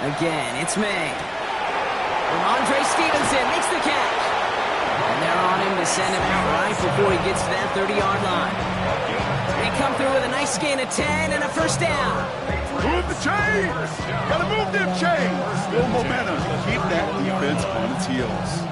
Again, it's May. Ramondre Stevenson makes the catch. And they're on him to send him out right before he gets to that 30-yard line. They come through with a nice gain of 10 and a first down. Move the chains! Gotta move them chains! Build momentum to keep that defense on its heels.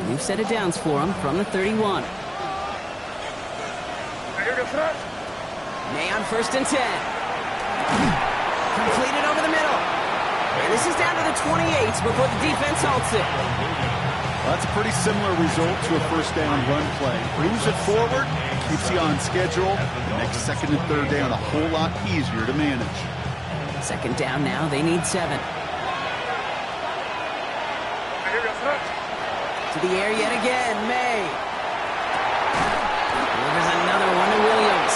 New set of downs for him from the 31. May on first and 10. Completed over the middle. And this is down to the 28 before the defense halts it. Well, that's a pretty similar result to a first down run play. Moves it forward, keeps you on schedule, and makes second and third down a whole lot easier to manage. Second down now, they need 7. To the air yet again, May. Delivers another one to Williams.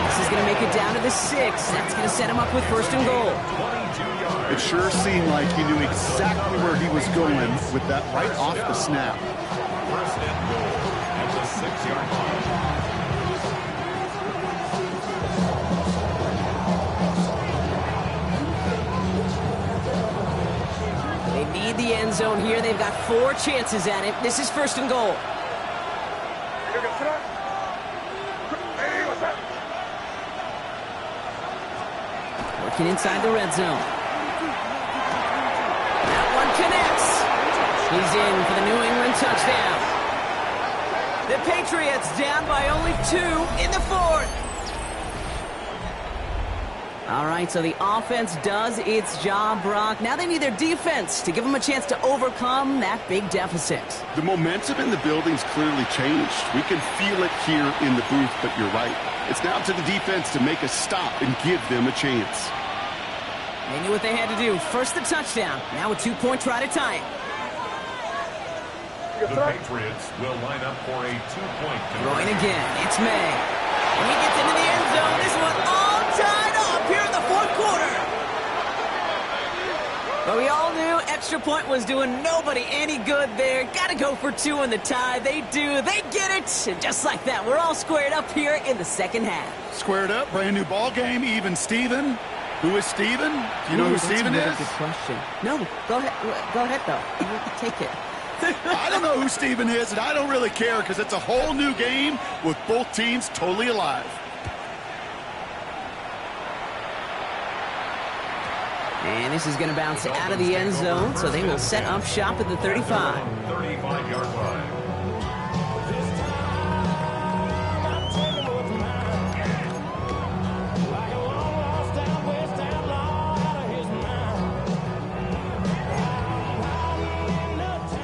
This is going to make it down to the 6. That's going to set him up with first and goal. It sure seemed like he knew exactly where he was going with that right off the snap. First and goal at the 6-yard line. They need the end zone here. They've got 4 chances at it. This is first and goal. Working inside the red zone. That one connects. He's in for the New England touchdown. The Patriots down by only 2 in the 4th. All right, so the offense does its job, Brock. Now they need their defense to give them a chance to overcome that big deficit. The momentum in the building's clearly changed. We can feel it here in the booth, but you're right. It's now to the defense to make a stop and give them a chance. They knew what they had to do. First the touchdown. Now a 2-point try to tie it. The Patriots will line up for a 2-point conversion. Throwing again. It's May. And he gets into the end zone. This one all tied up here in the 4th quarter. But we all knew extra point was doing nobody any good there. Got to go for 2 in the tie. They do. They get it. And just like that, we're all squared up here in the second half. Squared up, brand new ball game, even Steven. Who is Steven? Do you know who Steven is? That's a good question. No, go ahead. Go ahead, though. You take it. I don't know who Steven is, and I don't really care because it's a whole new game with both teams totally alive. And this is going to bounce out of the end zone, so they will set up shop at the 35. 35-yard line.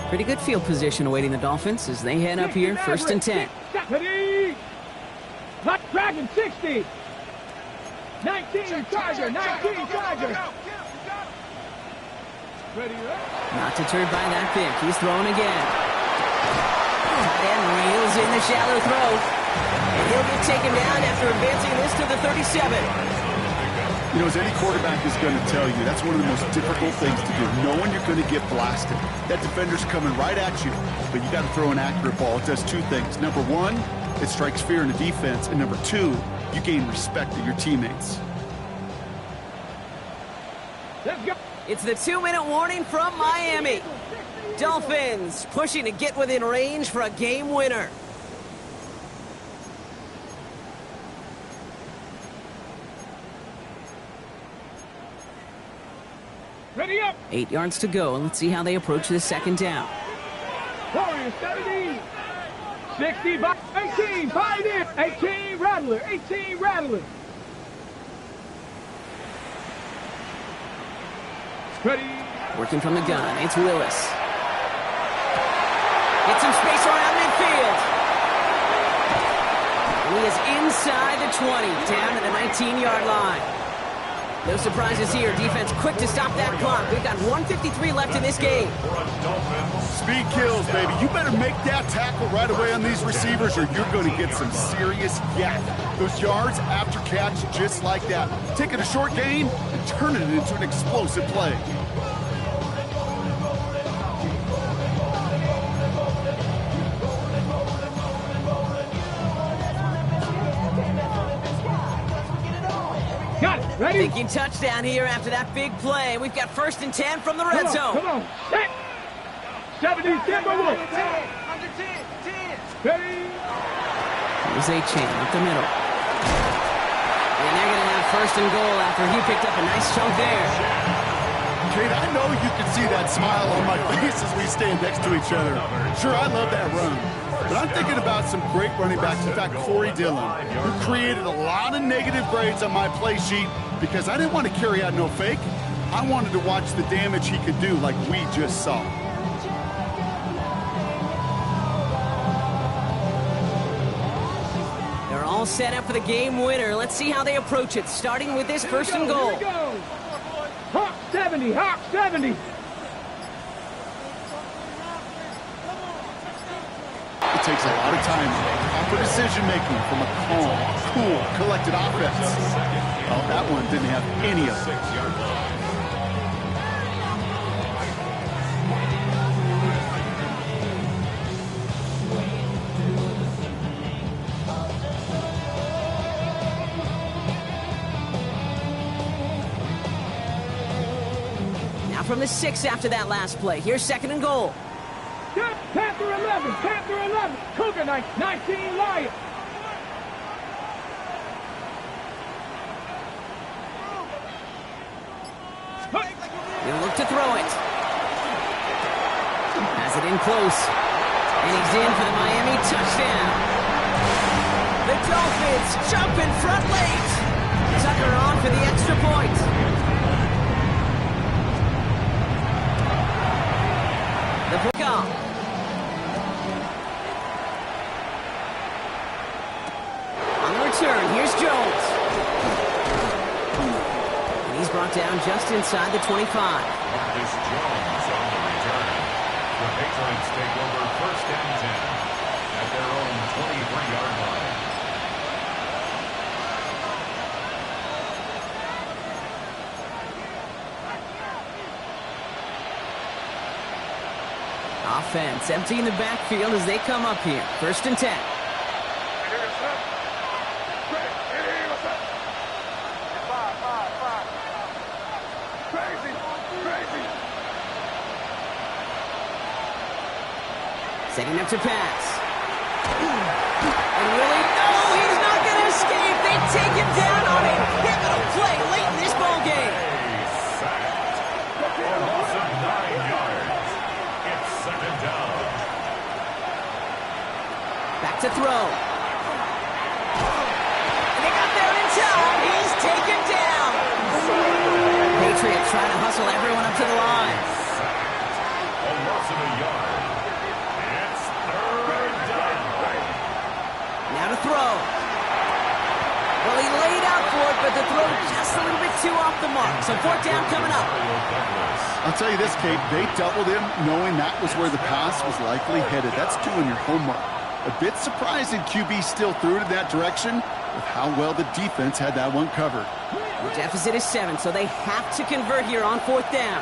Pretty good field position awaiting the Dolphins as they head up here, first and 10. Stephanie! Touch! 60. 19 Charger, 19 Charger. Ready up. Not deterred by that pick. He's throwing again. Tight end reels in the shallow throw. And he'll get taken down after advancing this to the 37. You know, as any quarterback is going to tell you, that's one of the most difficult things to do, knowing you're going to get blasted. That defender's coming right at you, but you got to throw an accurate ball. It does two things. Number one, it strikes fear in the defense, and number two, you gain respect of your teammates. Let's go. It's the 2-minute warning from Miami. Dolphins pushing to get within range for a game winner. Ready up. 8 yards to go. Let's see how they approach this second down. Warriors 70. 60 by 18. Pioneer. 18 Rattler. 18 Rattler. Ready. Working from the gun. It's Willis. Get some space around midfield. And he is inside the 20. Down to the 19-yard line. No surprises here. Defense quick to stop that clock. We've got 1:53 left in this game. Speed kills, baby. You better make that tackle right away on these receivers or you're going to get some serious yak. Those yards after catch just like that. Taking a short gain and turning it into an explosive play. Got it. Ready. Thinking touchdown here after that big play. We've got 1st and 10 from the red zone. Come on. Set. 70 Timberwolves. Ready. Here's A-Chain up the middle. And they're going to have 1st and goal after he picked up a nice chunk there. Kate, I know you can see that smile on my face as we stand next to each other. Sure, I love that run. But I'm thinking about some great running backs. In fact, Corey Dillon, who created a lot of negative grades on my play sheet because I didn't want to carry out no fake. I wanted to watch the damage he could do like we just saw. They're all set up for the game winner. Let's see how they approach it, starting with this 1st and goal. Here we go. Hawk 70. Hawk 70. It takes a lot of time, proper decision-making from a calm, cool, collected offense. Well, that one didn't have any of it. Now from the 6 after that last play. Here's 2nd and goal. Panther 11. Panther 11. Cougar 19 Lion. He'll look to throw it. Has it in close. And he's in for the Miami touchdown. The Dolphins jump in front late. Tucker on for the extra point. The kickoff. On the return, here's Jones. And he's brought down just inside the 25. Marcus Jones on the return. The Patriots take over 1st and 10 at their own 23-yard line. Offense emptying the backfield as they come up here. 1st and 10. Setting up to pass. And really, no, he's not going to escape. They take him down on a pivotal play late in this ball game. Sacked. A loss of 9 yards. It's 2nd down. Back to throw. And they got there in time. He's taken down. Patriots trying to hustle everyone up to the line. A loss of a yard. It's 3rd down. Now to throw. gone for it, but the throw just a little bit too off the mark. So fourth down coming up. I'll tell you this, Kate, they doubled him knowing that was where the pass was likely headed. That's doing your homework. A bit surprising QB still threw it in that direction with how well the defense had that one covered. The deficit is 7, so they have to convert here on fourth down.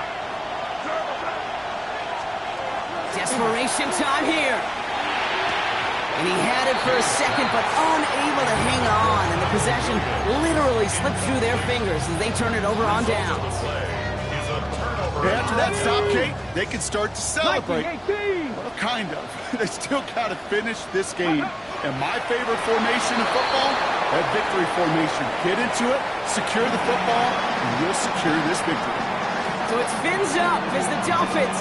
Desperation time here. And he had it for a second, but unable to hang on. And the possession literally slipped through their fingers as they turn it over on downs. After that stop, Kate, they can start to celebrate. 19-18. Well, kind of. They still got to finish this game. And my favorite formation in football, that victory formation. Get into it, secure the football, and you'll secure this victory. So it's fins up as the Dolphins